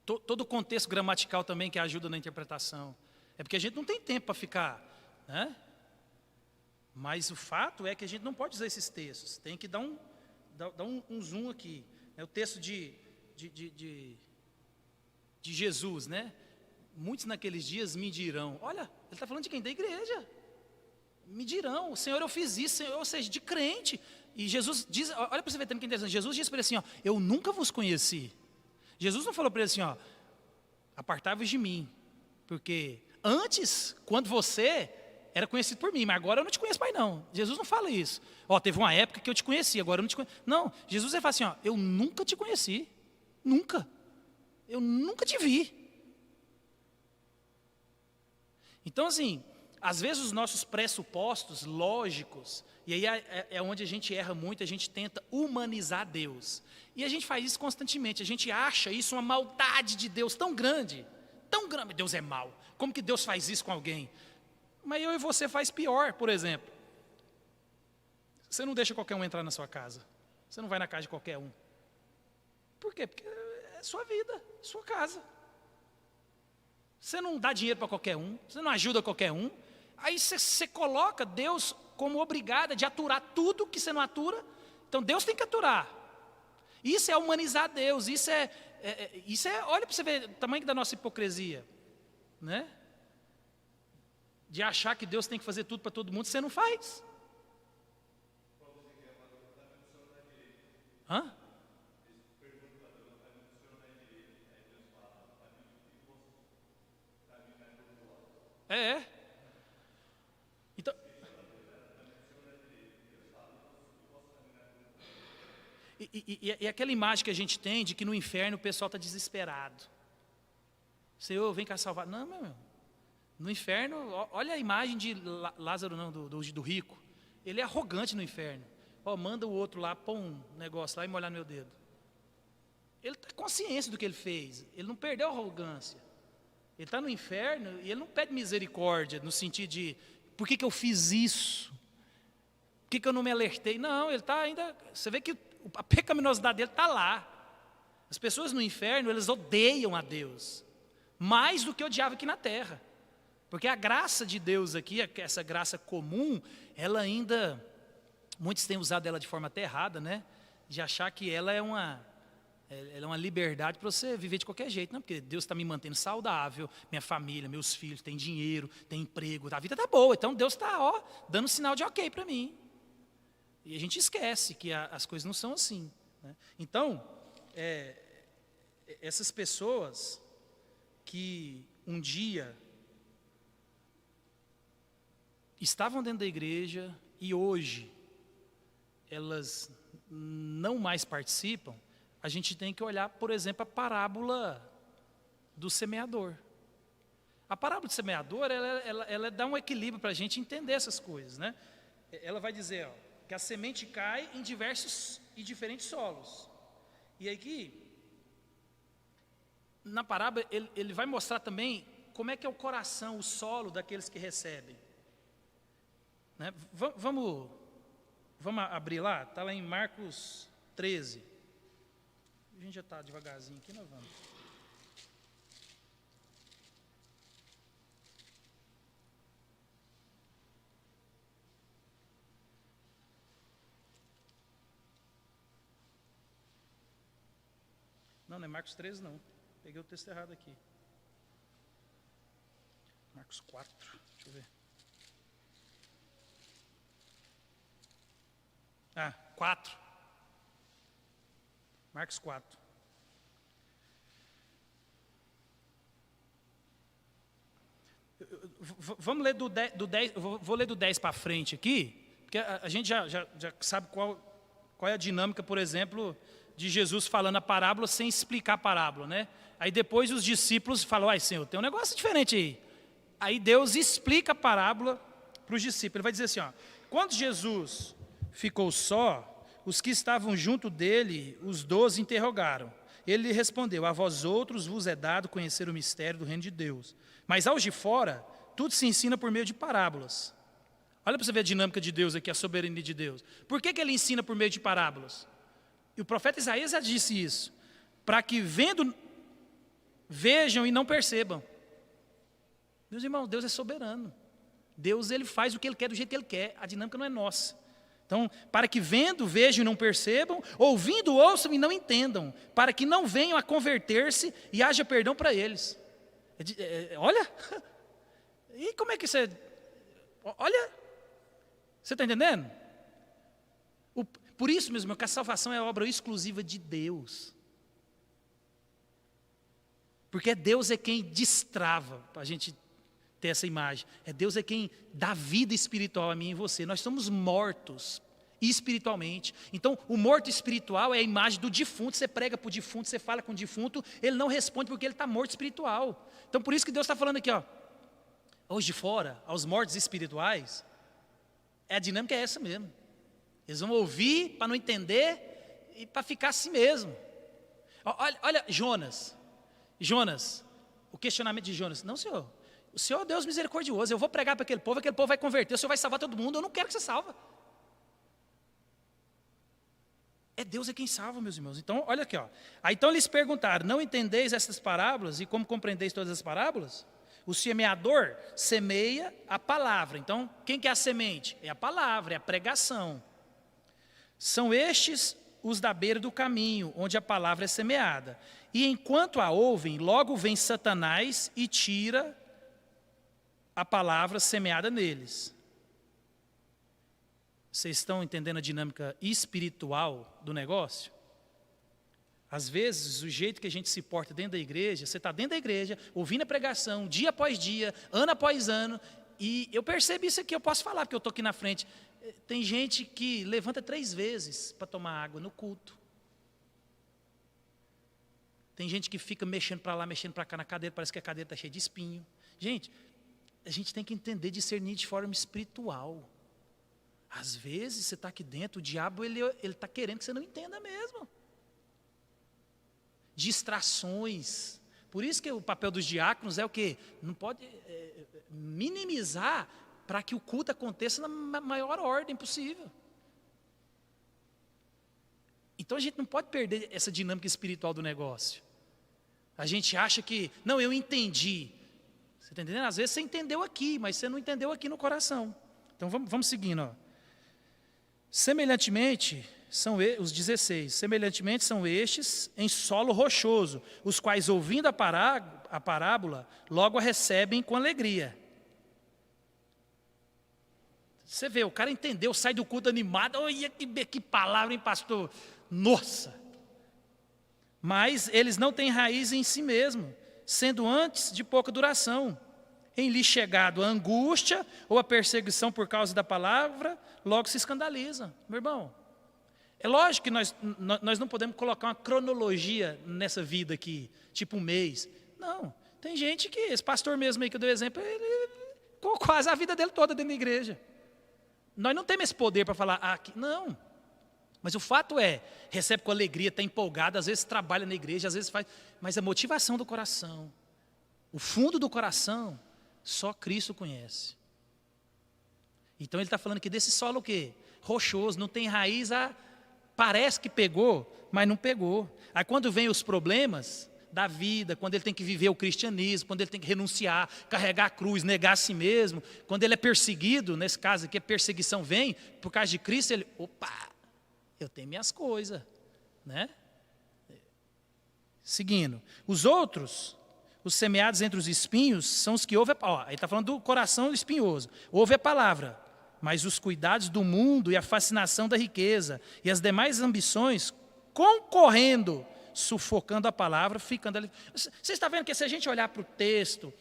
todo o contexto gramatical também que ajuda na interpretação. É porque a gente não tem tempo para ficar, né? Mas o fato é que a gente não pode usar esses textos, tem que dar um zoom aqui. É o texto de Jesus, né? Muitos naqueles dias me dirão, olha, ele está falando de quem? Da igreja. Me dirão, Senhor, eu fiz isso, Senhor, ou seja, de crente. E Jesus diz, olha para você ver também que interessante, Jesus disse para ele assim, ó, eu nunca vos conheci. Jesus não falou para ele assim, ó, apartai-vos de mim, porque antes, quando você era conhecido por mim, mas agora eu não te conheço mais não. Jesus não fala isso. Ó, teve uma época que eu te conheci, agora eu não te conheço. Não, Jesus fala assim, ó, eu nunca te conheci, nunca. Eu nunca te vi. Então, assim, às vezes os nossos pressupostos lógicos, e aí é onde a gente erra muito, a gente tenta humanizar Deus. E a gente faz isso constantemente, a gente acha isso uma maldade de Deus tão grande, Deus é mau. Como que Deus faz isso com alguém? Mas eu e você faz pior, por exemplo. Você não deixa qualquer um entrar na sua casa. Você não vai na casa de qualquer um. Por quê? Porque é sua vida, sua casa. Você não dá dinheiro para qualquer um, você não ajuda qualquer um. Aí você coloca Deus como obrigado de aturar tudo que você não atura. Então Deus tem que aturar. Isso é humanizar Deus, isso é olha para você ver o tamanho da nossa hipocrisia, né? De achar que Deus tem que fazer tudo para todo mundo, você não faz. Hã? E aquela imagem que a gente tem de que no inferno o pessoal está desesperado. Senhor, vem cá salvar. Não, meu. No inferno, olha a imagem de Lázaro, não, do rico. Ele é arrogante no inferno. Manda o outro lá, põe um negócio lá e molhar no meu dedo. Ele tem consciência do que ele fez. Ele não perdeu a arrogância. Ele está no inferno e ele não pede misericórdia no sentido de, por que eu fiz isso? Por que eu não me alertei? Não, ele está ainda, você vê que a pecaminosidade dele está lá. As pessoas no inferno, eles odeiam a Deus. Mais do que odiavam aqui na terra. Porque a graça de Deus aqui, essa graça comum, ela ainda, muitos têm usado ela de forma até errada, né? De achar que ela é uma liberdade para você viver de qualquer jeito. Não, porque Deus está me mantendo saudável, minha família, meus filhos, tem dinheiro, tem emprego, a vida está boa. Então Deus está dando sinal de ok para mim. E a gente esquece que as coisas não são assim, né? Então, essas pessoas que um dia estavam dentro da igreja e hoje elas não mais participam, a gente tem que olhar, por exemplo, a parábola do semeador. A parábola do semeador, ela dá um equilíbrio para a gente entender essas coisas, né? Ela vai dizer, que a semente cai em diversos e diferentes solos. E aqui, na parábola, ele vai mostrar também como é que é o coração, o solo daqueles que recebem. Né? Vamos abrir lá? Está lá em Marcos 13. A gente já está devagarzinho aqui, nós vamos. Não é Marcos 13 não. Peguei o texto errado aqui. Marcos 4, deixa eu ver. 4. Marcos 4. Vamos ler do 10, vou ler do 10 para frente aqui, porque a gente já sabe qual é a dinâmica, por exemplo, de Jesus falando a parábola sem explicar a parábola, né? Aí depois os discípulos falam, Senhor, tem um negócio diferente aí. Aí Deus explica a parábola para os discípulos. Ele vai dizer assim, quando Jesus ficou só, os que estavam junto dele, os 12 interrogaram. Ele lhe respondeu, a vós outros vos é dado conhecer o mistério do reino de Deus. Mas aos de fora, tudo se ensina por meio de parábolas. Olha para você ver a dinâmica de Deus aqui, a soberania de Deus. Por que ele ensina por meio de parábolas? E o profeta Isaías já disse isso. Para que vendo, vejam e não percebam. Meus irmãos, Deus é soberano. Deus, ele faz o que ele quer do jeito que ele quer. A dinâmica não é nossa. Então, para que vendo, vejam e não percebam, ouvindo, ouçam e não entendam, para que não venham a converter-se e haja perdão para eles. Olha, e como é que você... Olha, você está entendendo? Por isso, meus irmãos, que a salvação é obra exclusiva de Deus. Porque Deus é quem destrava, para a gente ter essa imagem. Deus é quem dá vida espiritual a mim e você. Nós somos mortos espiritualmente. Então, o morto espiritual é a imagem do defunto. Você prega para o defunto, você fala com o defunto, ele não responde porque ele está morto espiritual. Então, por isso que Deus está falando aqui, hoje de fora, aos mortos espirituais, a dinâmica é essa mesmo. Eles vão ouvir para não entender e para ficar assim mesmo. Olha Jonas, o questionamento de Jonas. Não, Senhor, o Senhor é Deus misericordioso, eu vou pregar para aquele povo vai converter, o Senhor vai salvar todo mundo, eu não quero que você salva. Deus é quem salva, meus irmãos. Então, olha aqui. Aí, então eles perguntaram, não entendeis essas parábolas e como compreendeis todas as parábolas? O semeador semeia a palavra. Então, quem que é a semente? É a palavra, é a pregação. São estes os da beira do caminho, onde a palavra é semeada. E enquanto a ouvem, logo vem Satanás e tira a palavra semeada neles. Vocês estão entendendo a dinâmica espiritual do negócio? Às vezes, o jeito que a gente se porta dentro da igreja, você está dentro da igreja, ouvindo a pregação, dia após dia, ano após ano, e eu percebo isso aqui, eu posso falar, porque eu estou aqui na frente. Tem gente que levanta 3 vezes para tomar água no culto. Tem gente que fica mexendo para lá, mexendo para cá na cadeira, parece que a cadeira está cheia de espinho. Gente, a gente tem que entender, discernir de forma espiritual. Às vezes você está aqui dentro, o diabo ele está querendo que você não entenda mesmo. Distrações. Por isso que o papel dos diáconos é o quê? Não pode minimizar para que o culto aconteça na maior ordem possível. Então a gente não pode perder essa dinâmica espiritual do negócio. A gente acha que, não, eu entendi. Você está entendendo? Às vezes você entendeu aqui, mas você não entendeu aqui no coração. Então vamos seguindo. Ó. Semelhantemente, os 16, semelhantemente são estes em solo rochoso, os quais, ouvindo a parábola, logo a recebem com alegria. Você vê, o cara entendeu, sai do culto animado, olha que palavra, hein, pastor? Nossa! Mas eles não têm raiz em si mesmo, sendo antes de pouca duração. Em lhe chegado a angústia ou a perseguição por causa da palavra, logo se escandalizam. Meu irmão, é lógico que nós não podemos colocar uma cronologia nessa vida aqui, tipo um mês. Não, tem gente que, esse pastor mesmo aí que eu dei o exemplo, ele quase a vida dele toda dentro da igreja. Nós não temos esse poder para falar, aqui, não. Mas o fato é, recebe com alegria, está empolgado, às vezes trabalha na igreja, às vezes faz, mas a motivação do coração, o fundo do coração, só Cristo conhece. Então ele está falando que desse solo o quê? Rochoso, não tem raiz, parece que pegou, mas não pegou. Aí quando vem os problemas da vida, quando ele tem que viver o cristianismo, quando ele tem que renunciar, carregar a cruz, negar a si mesmo, quando ele é perseguido, nesse caso aqui a perseguição vem, por causa de Cristo, ele, opa, eu tenho minhas coisas, né? Seguindo, os outros, os semeados entre os espinhos, são os que ouvem, ele está falando do coração espinhoso, ouve a palavra, mas os cuidados do mundo e a fascinação da riqueza e as demais ambições, concorrendo, sufocando a palavra, ficando ali. Você está vendo que se a gente olhar para o texto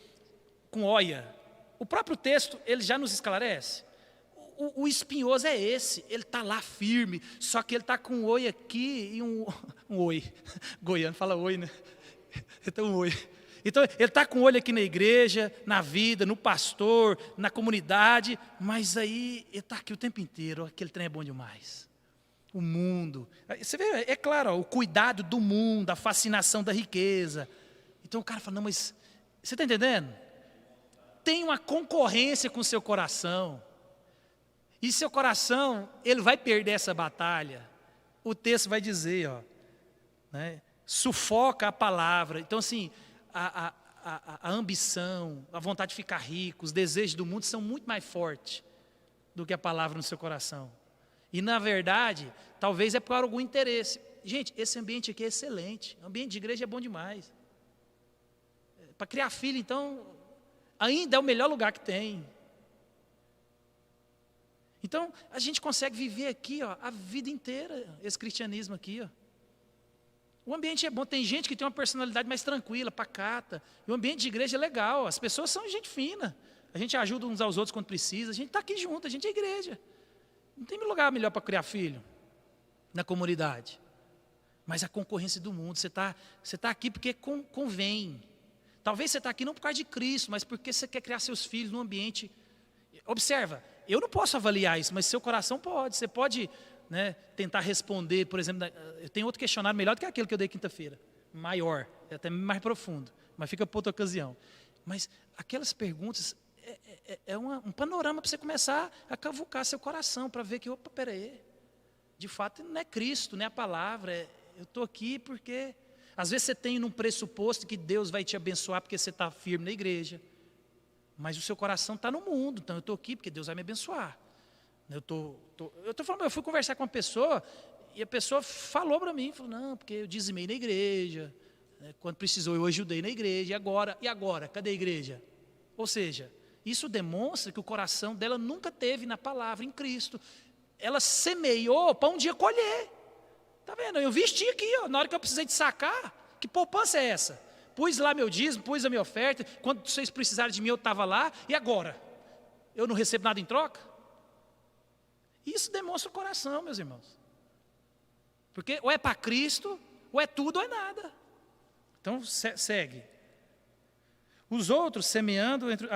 com olha, o próprio texto, ele já nos esclarece. O espinhoso é esse, ele está lá firme, só que ele está com um oi aqui e um oi. Goiano fala oi, né? Então um oi. Então ele está com um olho aqui na igreja, na vida, no pastor, na comunidade, mas aí ele está aqui o tempo inteiro, aquele trem é bom demais. O mundo, você vê, é claro, o cuidado do mundo, a fascinação da riqueza. Então o cara fala, não, mas você está entendendo? Tem uma concorrência com o seu coração. E seu coração, ele vai perder essa batalha. O texto vai dizer, ó, né, sufoca a palavra. Então assim, a ambição, a vontade de ficar rico, os desejos do mundo são muito mais fortes do que a palavra no seu coração. E na verdade, talvez é por algum interesse. Gente, esse ambiente aqui é excelente. O ambiente de igreja é bom demais. Para criar filho, então, ainda é o melhor lugar que tem. Então, a gente consegue viver aqui, ó, a vida inteira, esse cristianismo aqui, ó. O ambiente é bom, tem gente que tem uma personalidade mais tranquila, pacata. E o ambiente de igreja é legal, as pessoas são gente fina. A gente ajuda uns aos outros quando precisa, a gente está aqui junto, a gente é igreja. Não tem lugar melhor para criar filho na comunidade. Mas a concorrência do mundo, você tá aqui porque convém. Talvez você está aqui não por causa de Cristo, mas porque você quer criar seus filhos num ambiente. Observa, eu não posso avaliar isso, mas seu coração pode. Você pode, né, tentar responder, por exemplo, eu tenho outro questionário melhor do que aquele que eu dei quinta-feira. Maior, é até mais profundo, mas fica para outra ocasião. Mas aquelas perguntas é um panorama para você começar a cavucar seu coração, para ver que, opa, peraí, de fato não é Cristo, não é a palavra, eu estou aqui porque, às vezes você tem um pressuposto que Deus vai te abençoar porque você está firme na igreja, mas o seu coração está no mundo, então eu estou aqui porque Deus vai me abençoar. Eu fui conversar com uma pessoa, e a pessoa falou para mim, falou, não, porque eu dizimei na igreja, né, quando precisou eu ajudei na igreja, e agora, cadê a igreja? Ou seja, isso demonstra que o coração dela nunca teve na palavra, em Cristo. Ela semeou para um dia colher. Está vendo? Eu vesti aqui, ó, na hora que eu precisei de sacar. Que poupança é essa? Pus lá meu dízimo, pus a minha oferta. Quando vocês precisaram de mim, eu estava lá. E agora? Eu não recebo nada em troca? Isso demonstra o coração, meus irmãos. Porque ou é para Cristo, ou é tudo ou é nada. Então, segue. Os outros semeando entre...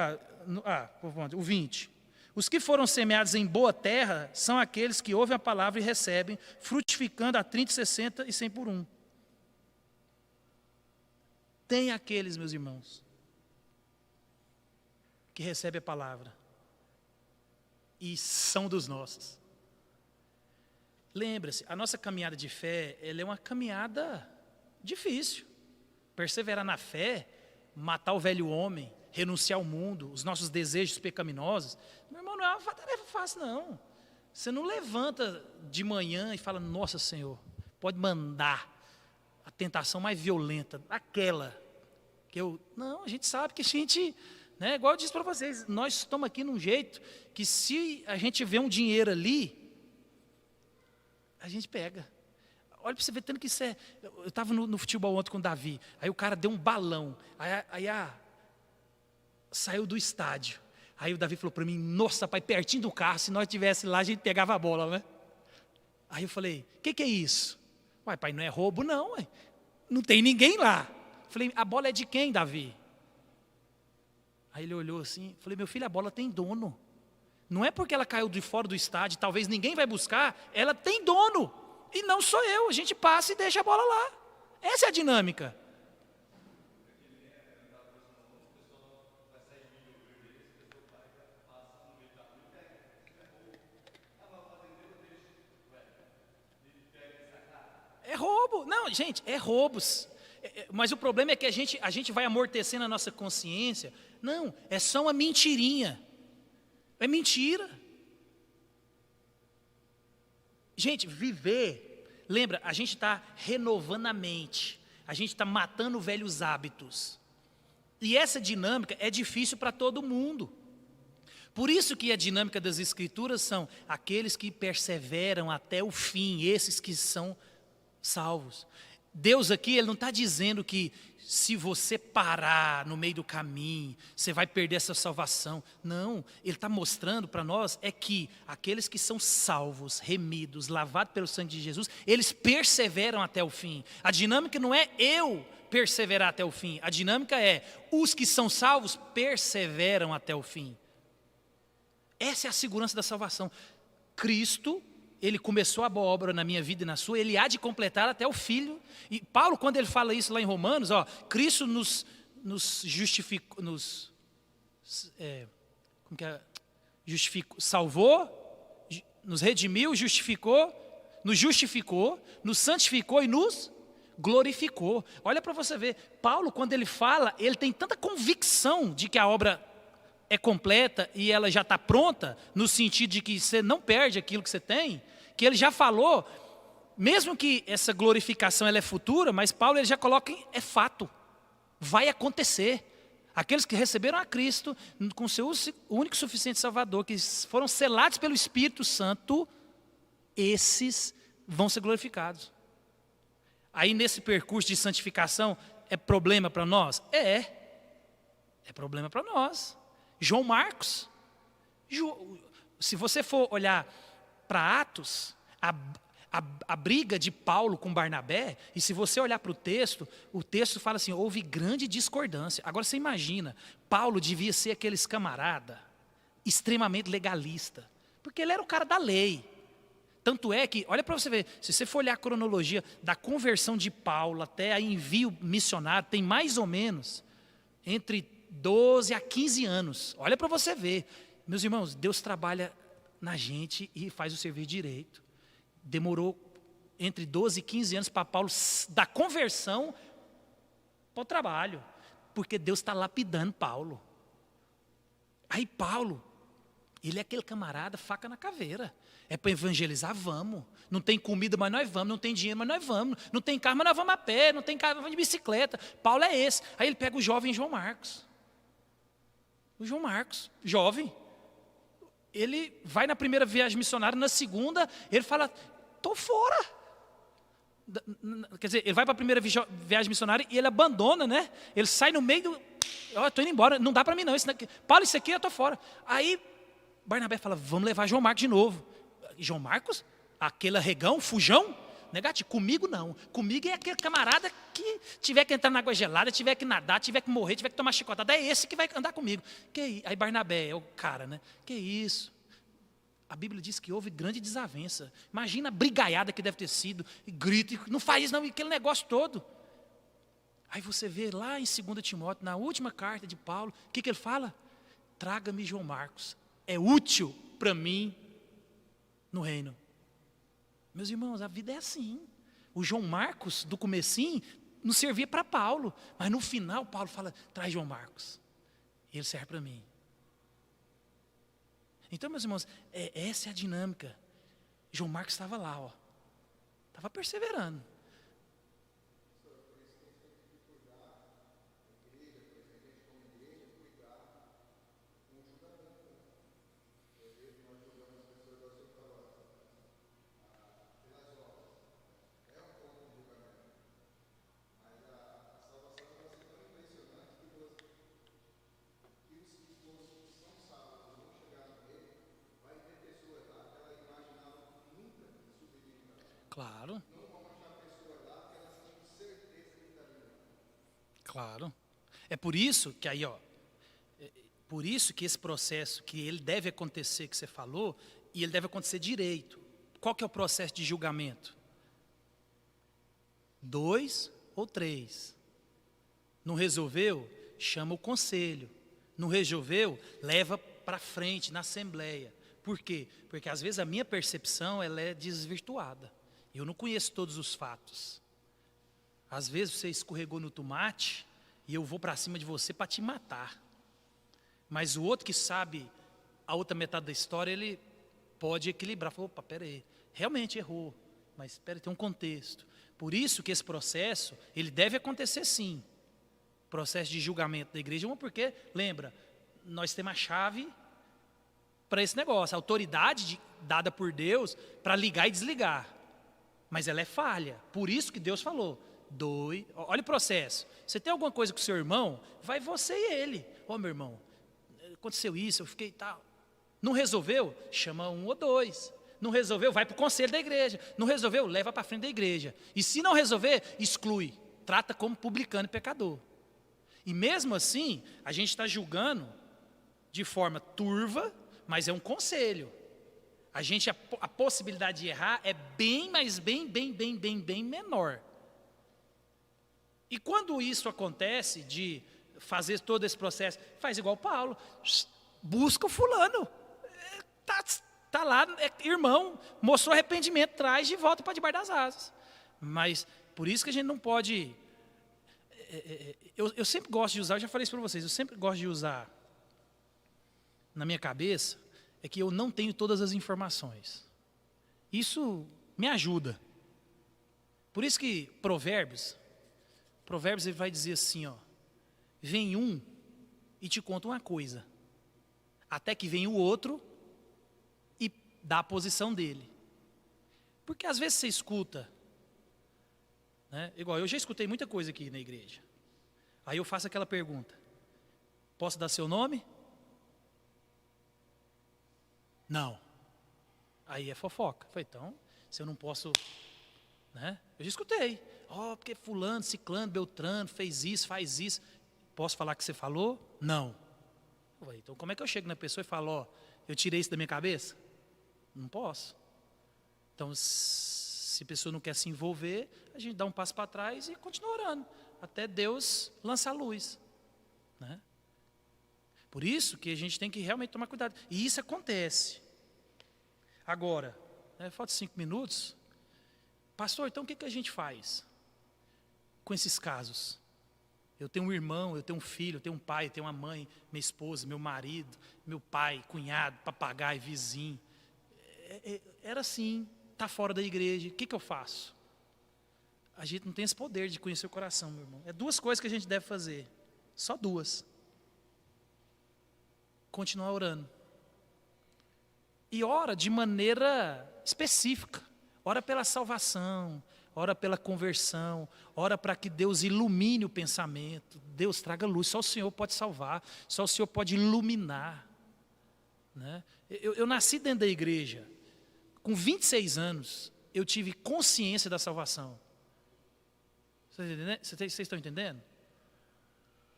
o 20. Os que foram semeados em boa terra são aqueles que ouvem a palavra e recebem, frutificando a 30, 60 e 100 por um. Tem aqueles, meus irmãos, que recebem a palavra e são dos nossos. Lembra-se, a nossa caminhada de fé, ela é uma caminhada difícil. Perseverar na fé, matar o velho homem, renunciar ao mundo, os nossos desejos pecaminosos. Meu irmão, não é uma tarefa fácil, não. Você não levanta de manhã e fala, nossa, Senhor, pode mandar a tentação mais violenta, aquela que eu... Não, a gente sabe que a gente... Né, igual eu disse para vocês, nós estamos aqui num jeito que se a gente vê um dinheiro ali, a gente pega. Olha para você ver, tanto que isso é... Eu estava no futebol ontem com o Davi, aí o cara deu um balão, saiu do estádio. Aí o Davi falou para mim, nossa, pai, pertinho do carro, se nós estivesse lá, a gente pegava a bola, né? Aí eu falei, o que é isso? Uai, pai, não é roubo não, ué. Não tem ninguém lá. Falei, a bola é de quem, Davi? Aí ele olhou assim, falei, meu filho, a bola tem dono. Não é porque ela caiu de fora do estádio, talvez ninguém vai buscar, ela tem dono. E não sou eu, a gente passa e deixa a bola lá. Essa é a dinâmica. É roubo. Não, gente, é roubos. Mas o problema é que a gente vai amortecendo a nossa consciência. Não, é só uma mentirinha. É mentira. Gente, viver, lembra, a gente está renovando a mente. A gente está matando velhos hábitos. E essa dinâmica é difícil para todo mundo. Por isso que a dinâmica das Escrituras são aqueles que perseveram até o fim, esses que são salvos. Deus aqui, Ele não está dizendo que se você parar no meio do caminho, você vai perder essa salvação. Não, Ele está mostrando para nós é que aqueles que são salvos, remidos, lavados pelo sangue de Jesus, eles perseveram até o fim. A dinâmica não é eu perseverar até o fim. A dinâmica é os que são salvos perseveram até o fim. Essa é a segurança da salvação. Cristo, Ele começou a boa obra na minha vida e na sua, Ele há de completar até o Filho. E Paulo, quando ele fala isso lá em Romanos, Cristo nos justificou, salvou, nos redimiu, nos justificou, nos santificou e nos glorificou. Olha para você ver, Paulo, quando ele fala, ele tem tanta convicção de que a obra é completa e ela já está pronta, no sentido de que você não perde aquilo que você tem, que ele já falou, mesmo que essa glorificação ela é futura, mas Paulo ele já coloca é fato, vai acontecer. Aqueles que receberam a Cristo com seu único e suficiente Salvador, que foram selados pelo Espírito Santo, esses vão ser glorificados. Aí nesse percurso de santificação, é problema para nós? É problema para nós. João Marcos, se você for olhar para Atos, a briga de Paulo com Barnabé, e se você olhar para o texto fala assim, houve grande discordância. Agora você imagina, Paulo devia ser aqueles camarada extremamente legalista, porque ele era o cara da lei. Tanto é que, olha para você ver, se você for olhar a cronologia da conversão de Paulo até a envio missionário, tem mais ou menos entre 12 a 15 anos. Olha para você ver. Meus irmãos, Deus trabalha na gente e faz o serviço direito. Demorou entre 12 e 15 anos para Paulo, da conversão para o trabalho. Porque Deus está lapidando Paulo. Aí Paulo, ele é aquele camarada, faca na caveira. É para evangelizar, vamos. Não tem comida, mas nós vamos. Não tem dinheiro, mas nós vamos. Não tem carro, mas nós vamos a pé. Não tem carro, mas vamos de bicicleta. Paulo é esse. Aí ele pega o jovem João Marcos. O João Marcos, jovem. Ele vai na primeira viagem missionária, na segunda, ele fala, estou fora. Quer dizer, ele vai para a primeira viagem missionária e ele abandona, né? Ele sai no meio do... estou indo embora, não dá para mim não. Paulo, isso aqui eu estou fora. Aí Barnabé fala, vamos levar João Marcos de novo. João Marcos? Aquele arregão, fujão? negativo. Comigo não. Comigo é aquele camarada que tiver que entrar na água gelada, tiver que nadar, tiver que morrer, tiver que tomar chicotada. É esse que vai andar comigo. Aí Barnabé é o cara, né? Que isso? A Bíblia diz que houve grande desavença. Imagina a brigaiada que deve ter sido. E grita, não faz isso não, aquele negócio todo. Aí você vê lá em 2 Timóteo, na última carta de Paulo, o que ele fala? Traga-me João Marcos. É útil para mim no reino. Meus irmãos, a vida é assim. O João Marcos, do comecinho, não servia para Paulo. Mas no final, Paulo fala, traz João Marcos. Ele serve para mim. Então, meus irmãos, essa é a dinâmica. João Marcos estava lá, ó. Estava perseverando. Claro. Claro. É por isso que aí, ó, por isso que esse processo que ele deve acontecer, que você falou, e ele deve acontecer direito. Qual que é o processo de julgamento? 2 ou 3. Não resolveu? Chama o conselho. Não resolveu? Leva para frente na assembleia. Por quê? Porque às vezes a minha percepção ela é desvirtuada. Eu não conheço todos os fatos. Às vezes você escorregou no tomate e eu vou para cima de você para te matar. Mas o outro que sabe a outra metade da história, ele pode equilibrar. Fala, opa, peraí, realmente errou, mas espera, tem um contexto. Por isso que esse processo, ele deve acontecer sim. Processo de julgamento da igreja, porque, lembra, nós temos a chave para esse negócio, a autoridade dada por Deus para ligar e desligar. Mas ela é falha, por isso que Deus falou, olha o processo, você tem alguma coisa com o seu irmão, vai você e ele, meu irmão, aconteceu isso, eu fiquei tal, não resolveu, chama 1 ou 2, não resolveu, vai para o conselho da igreja, não resolveu, leva para frente da igreja, e se não resolver, exclui, trata como publicano e pecador, e mesmo assim, a gente está julgando de forma turva, mas é um conselho. A possibilidade de errar é bem, mas bem menor. E quando isso acontece, de fazer todo esse processo, faz igual Paulo, busca o fulano, tá lá, irmão, mostrou arrependimento, traz de volta para debaixo das asas. Mas, por isso que a gente não pode, eu sempre gosto de usar, eu já falei isso para vocês, eu sempre gosto de usar, na minha cabeça, é que eu não tenho todas as informações. Isso me ajuda. Por isso que Provérbios ele vai dizer assim, ó, vem um e te conta uma coisa, até que vem o outro e dá a posição dele. Porque às vezes você escuta, né, igual eu já escutei muita coisa aqui na igreja. Aí eu faço aquela pergunta, posso dar seu nome? Não. Aí é fofoca. Falei, então, se eu não posso, né? Eu já escutei. Porque fulano, ciclano, beltrano, fez isso, faz isso. Posso falar que você falou? Não. Falei, então como é que eu chego na pessoa e falo, eu tirei isso da minha cabeça? Não posso. Então, se a pessoa não quer se envolver, a gente dá um passo para trás e continua orando. Até Deus lançar a luz. Né? Por isso que a gente tem que realmente tomar cuidado. E isso acontece. Agora, falta 5 minutos. Pastor, então o que a gente faz com esses casos? Eu tenho um irmão, eu tenho um filho, eu tenho um pai, eu tenho uma mãe, minha esposa, meu marido, meu pai, cunhado, papagaio, vizinho. Era assim, está fora da igreja. O que eu faço? A gente não tem esse poder de conhecer o coração, meu irmão. É 2 coisas que a gente deve fazer. Só 2. Continuar orando. E ora de maneira específica. Ora pela salvação, ora pela conversão, ora para que Deus ilumine o pensamento. Deus traga luz, só o Senhor pode salvar, só o Senhor pode iluminar. Né? Eu nasci dentro da igreja, com 26 anos, eu tive consciência da salvação. Vocês estão entendendo?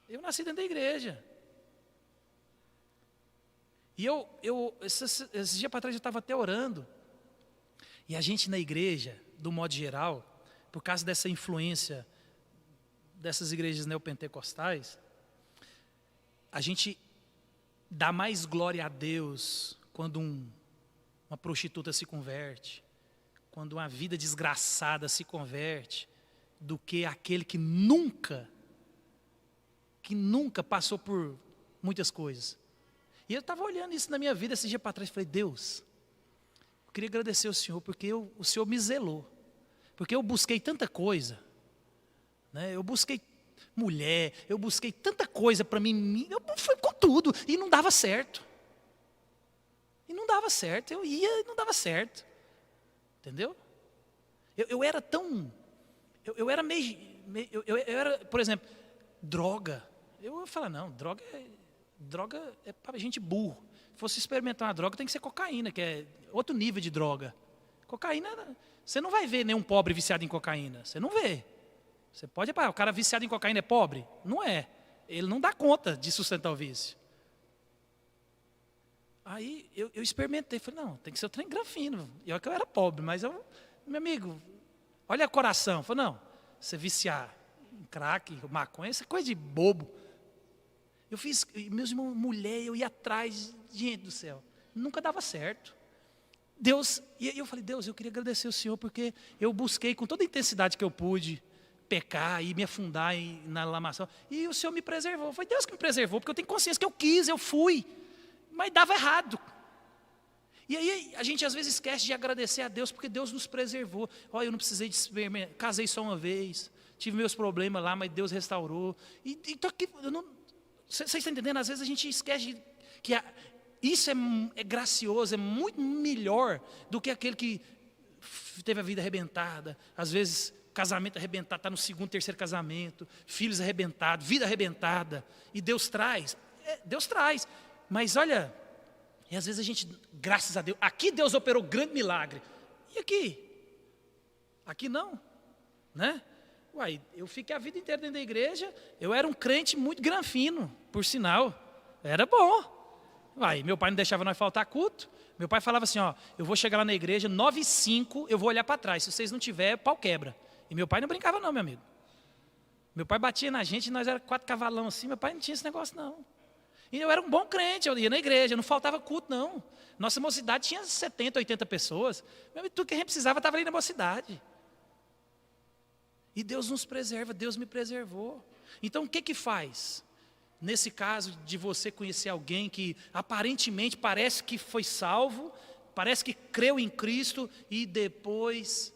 Eu nasci dentro da igreja. E esse dia para trás eu estava até orando. E a gente na igreja, do modo geral, por causa dessa influência dessas igrejas neopentecostais, a gente dá mais glória a Deus quando uma prostituta se converte, quando uma vida desgraçada se converte, do que aquele que nunca passou por muitas coisas. E eu estava olhando isso na minha vida esse dia para trás e falei, Deus, eu queria agradecer ao Senhor porque o Senhor me zelou. Porque eu busquei tanta coisa, né? Eu busquei mulher, eu busquei tanta coisa para mim, eu fui com tudo e não dava certo. Eu ia e não dava certo. Entendeu? Eu era tão... Eu era meio... Eu era, por exemplo, droga. Eu ia falar, não, droga é para gente burro. Se fosse experimentar uma droga, tem que ser cocaína, que é outro nível de droga. Cocaína, você não vai ver nenhum pobre viciado em cocaína. Você não vê. Você pode... o cara viciado em cocaína é pobre? Não é. Ele não dá conta de sustentar o vício. Aí eu experimentei, falei, não, tem que ser o trem granfino. E olha que eu era pobre, mas meu amigo, olha o coração. Falei, não, você viciar em crack, maconha, isso é coisa de bobo. Eu fiz, meus irmãos, mulher, eu ia atrás, gente do céu, nunca dava certo. Deus, e eu falei, Deus, eu queria agradecer ao Senhor, porque eu busquei com toda a intensidade que eu pude, pecar e me afundar na lamação, e o Senhor me preservou. Foi Deus que me preservou, porque eu tenho consciência que eu quis, eu fui, mas dava errado. E aí a gente às vezes esquece de agradecer a Deus, porque Deus nos preservou. Olha, eu não precisei de casei só uma vez, tive meus problemas lá, mas Deus restaurou. E tô aqui, vocês estão entendendo? Às vezes a gente esquece que isso é gracioso, é muito melhor do que aquele que teve a vida arrebentada. Às vezes, casamento arrebentado, está no segundo, terceiro casamento, filhos arrebentados, vida arrebentada. E Deus traz, Mas olha, e às vezes a gente, graças a Deus, aqui Deus operou grande milagre. E aqui? Aqui não, né? Uai, eu fiquei a vida inteira dentro da igreja, eu era um crente muito granfino, por sinal, era bom. Uai, meu pai não deixava nós faltar culto. Meu pai falava assim, ó, eu vou chegar lá na igreja, 9h05, eu vou olhar para trás, se vocês não tiverem, pau quebra. E meu pai não brincava não, meu amigo. Meu pai batia na gente, nós era 4 cavalão assim, meu pai não tinha esse negócio não. E eu era um bom crente, eu ia na igreja, não faltava culto não. Nossa mocidade tinha 70, 80 pessoas. Tudo que a gente precisava estava ali na mocidade. E Deus nos preserva, Deus me preservou. Então o que faz? Nesse caso de você conhecer alguém que aparentemente parece que foi salvo, parece que creu em Cristo e depois,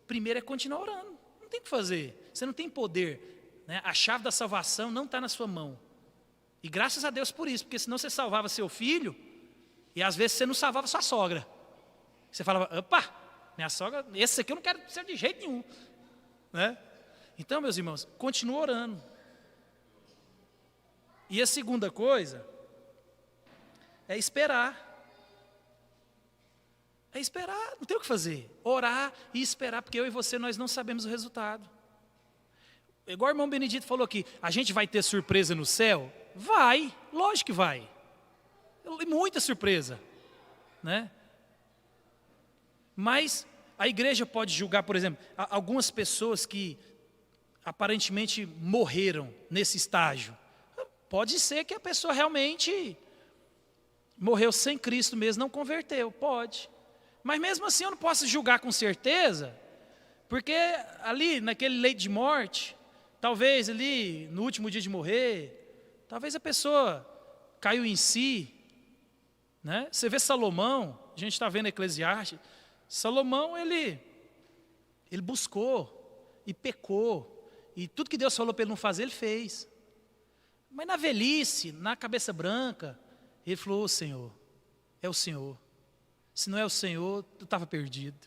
primeiro é continuar orando. Não tem o que fazer, você não tem poder, né? A chave da salvação não está na sua mão. E graças a Deus por isso, porque senão você salvava seu filho e às vezes você não salvava sua sogra. Você falava, opa, minha sogra, esse aqui eu não quero ser de jeito nenhum, né? Então, meus irmãos, continua orando. E a segunda coisa é esperar. É esperar, não tem o que fazer. Orar e esperar, porque eu e você, nós não sabemos o resultado. Igual o irmão Benedito falou aqui, a gente vai ter surpresa no céu? Vai, lógico que vai. Muita surpresa, né? Mas a igreja pode julgar, por exemplo, algumas pessoas que aparentemente morreram nesse estágio. Pode ser que a pessoa realmente morreu sem Cristo mesmo, não converteu, pode. Mas mesmo assim eu não posso julgar com certeza, porque ali naquele leito de morte, talvez ali no último dia de morrer, talvez a pessoa caiu em si, né? Você vê Salomão, a gente está vendo Eclesiastes, Salomão ele buscou e pecou, e tudo que Deus falou para ele não fazer, ele fez. Mas na velhice, na cabeça branca, ele falou, Senhor, é o Senhor. Se não é o Senhor, tu estava perdido.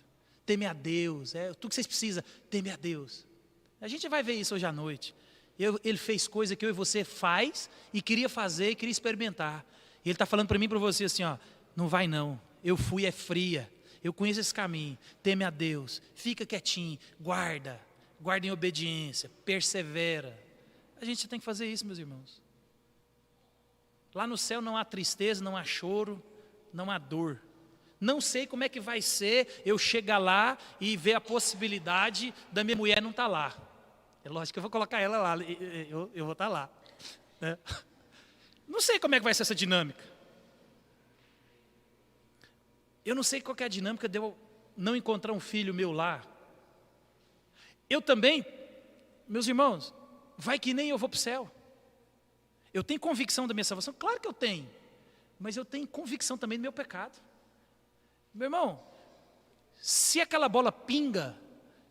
Teme a Deus, tudo que vocês precisam, teme a Deus. A gente vai ver isso hoje à noite. Ele fez coisa que eu e você faz, e queria fazer, e queria experimentar. E ele está falando para mim e para você assim, ó, não vai não, eu fui é fria. eu conheço esse caminho, teme a Deus, fica quietinho, guarda em obediência, persevera. A gente tem que fazer isso, meus irmãos. Lá no céu não há tristeza, não há choro, não há dor. Não sei como é que vai ser eu chegar lá e ver a possibilidade da minha mulher não estar lá. É lógico que eu vou colocar ela lá, eu vou estar lá. Né? Não sei como é que vai ser essa dinâmica. Eu não sei qual que é a dinâmica de eu não encontrar um filho meu lá. Eu também, meus irmãos, vai que nem eu vou para o céu. Eu tenho convicção da minha salvação? Claro que eu tenho. Mas eu tenho convicção também do meu pecado. Meu irmão, se aquela bola pinga,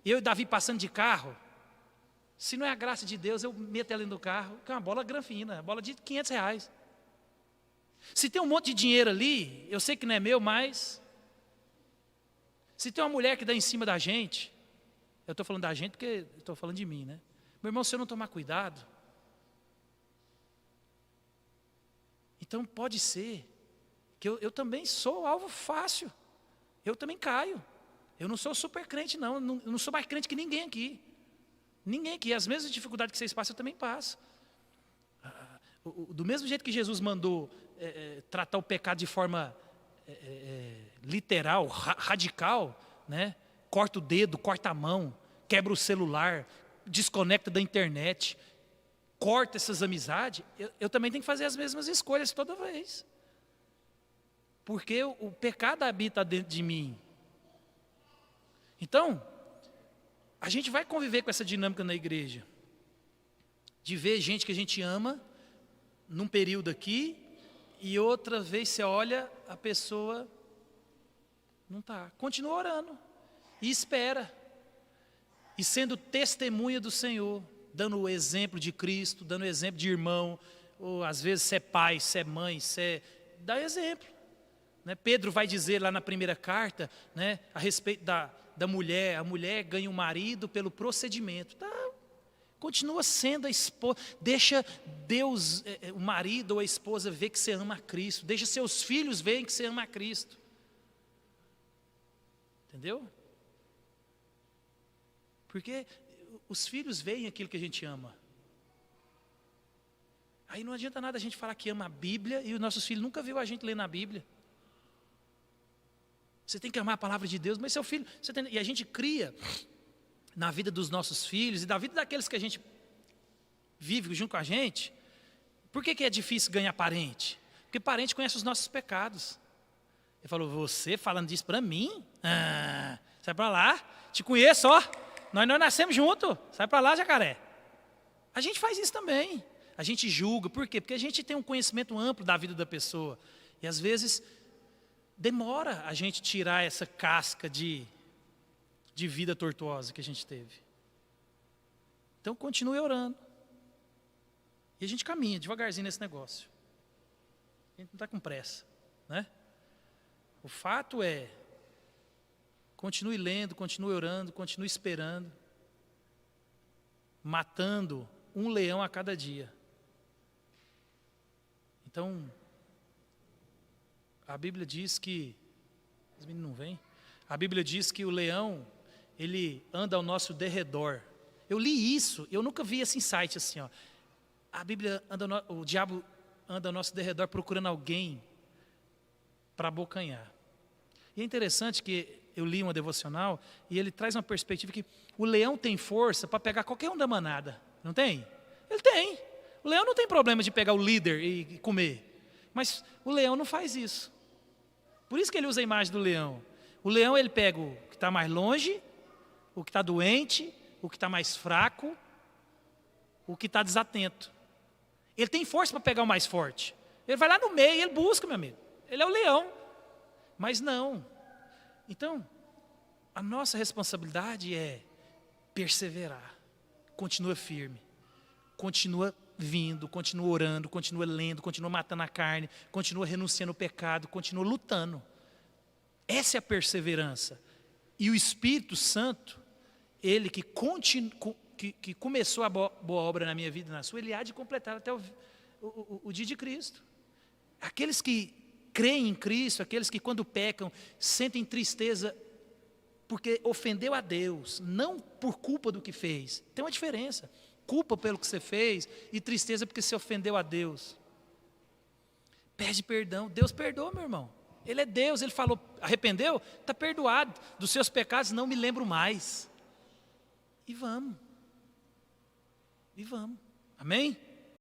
eu e Davi passando de carro, se não é a graça de Deus, eu meto ela dentro do carro, que é uma bola granfina, uma bola de R$500. Se tem um monte de dinheiro ali, eu sei que não é meu, mas se tem uma mulher que dá em cima da gente, eu estou falando da gente porque estou falando de mim, né? Meu irmão, se eu não tomar cuidado, então pode ser que eu também sou alvo fácil, eu também caio. Eu não sou super crente não, eu não sou mais crente que ninguém aqui. Ninguém aqui, as mesmas dificuldades que vocês passam, eu também passo. Do mesmo jeito que Jesus mandou tratar o pecado de forma literal, radical, né? Corta o dedo, corta a mão, quebra o celular, desconecta da internet, corta essas amizades, eu também tenho que fazer as mesmas escolhas toda vez. Porque o pecado habita dentro de mim. Então, a gente vai conviver com essa dinâmica na igreja. De ver gente que a gente ama, num período aqui, e outra vez você olha, a pessoa não está. Continua orando. E espera. E sendo testemunha do Senhor, dando o exemplo de Cristo, dando o exemplo de irmão, ou às vezes você é pai, você é mãe, dá exemplo. Né? Pedro vai dizer lá na primeira carta, né, a respeito da mulher, a mulher ganha um marido pelo procedimento. Tá? Continua sendo a esposa, deixa Deus, o marido ou a esposa ver que você ama a Cristo, deixa seus filhos verem que você ama a Cristo. Entendeu? Porque os filhos veem aquilo que a gente ama. Aí não adianta nada a gente falar que ama a Bíblia e os nossos filhos nunca viram a gente ler na Bíblia. Você tem que amar a palavra de Deus, mas seu filho... e a gente cria na vida dos nossos filhos e da vida daqueles que a gente vive junto com a gente. Por que é difícil ganhar parente? Porque parente conhece os nossos pecados. Ele falou, você falando disso para mim? Sai para lá, te conheço, ó. Nós nascemos juntos, sai para lá, jacaré. A gente faz isso também. A gente julga, por quê? Porque a gente tem um conhecimento amplo da vida da pessoa. E às vezes demora a gente tirar essa casca de vida tortuosa que a gente teve. Então continue orando. E a gente caminha devagarzinho nesse negócio. A gente não está com pressa, né? O fato é, continue lendo, continue orando, continue esperando, matando um leão a cada dia. Então, a Bíblia diz que, os meninos não vêm? A Bíblia diz que o leão, ele anda ao nosso derredor. Eu li isso, eu nunca vi esse insight assim, ó. A Bíblia o diabo anda ao nosso derredor procurando alguém para abocanhar. E é interessante que eu li uma devocional e ele traz uma perspectiva que o leão tem força para pegar qualquer um da manada, não tem? Ele tem. O leão não tem problema de pegar o líder e comer, mas o leão não faz isso. Por isso que ele usa a imagem do leão. O leão ele pega o que está mais longe, o que está doente, o que está mais fraco, o que está desatento. Ele tem força para pegar o mais forte. Ele vai lá no meio e ele busca, meu amigo. Ele é o leão. Mas não. Então, a nossa responsabilidade é perseverar. Continua firme. Continua vindo, continua orando, continua lendo, continua matando a carne, continua renunciando ao pecado, continua lutando. Essa é a perseverança. E o Espírito Santo, ele que começou a boa obra na minha vida e na sua, ele há de completar até o dia de Cristo. Aqueles que creem em Cristo, aqueles que quando pecam sentem tristeza porque ofendeu a Deus, não por culpa do que fez. Tem uma diferença. Culpa pelo que você fez e tristeza porque você ofendeu a Deus. Pede perdão. Deus perdoa, meu irmão. Ele é Deus, Ele falou, arrependeu? Está perdoado. Dos seus pecados não me lembro mais. E vamos. Amém?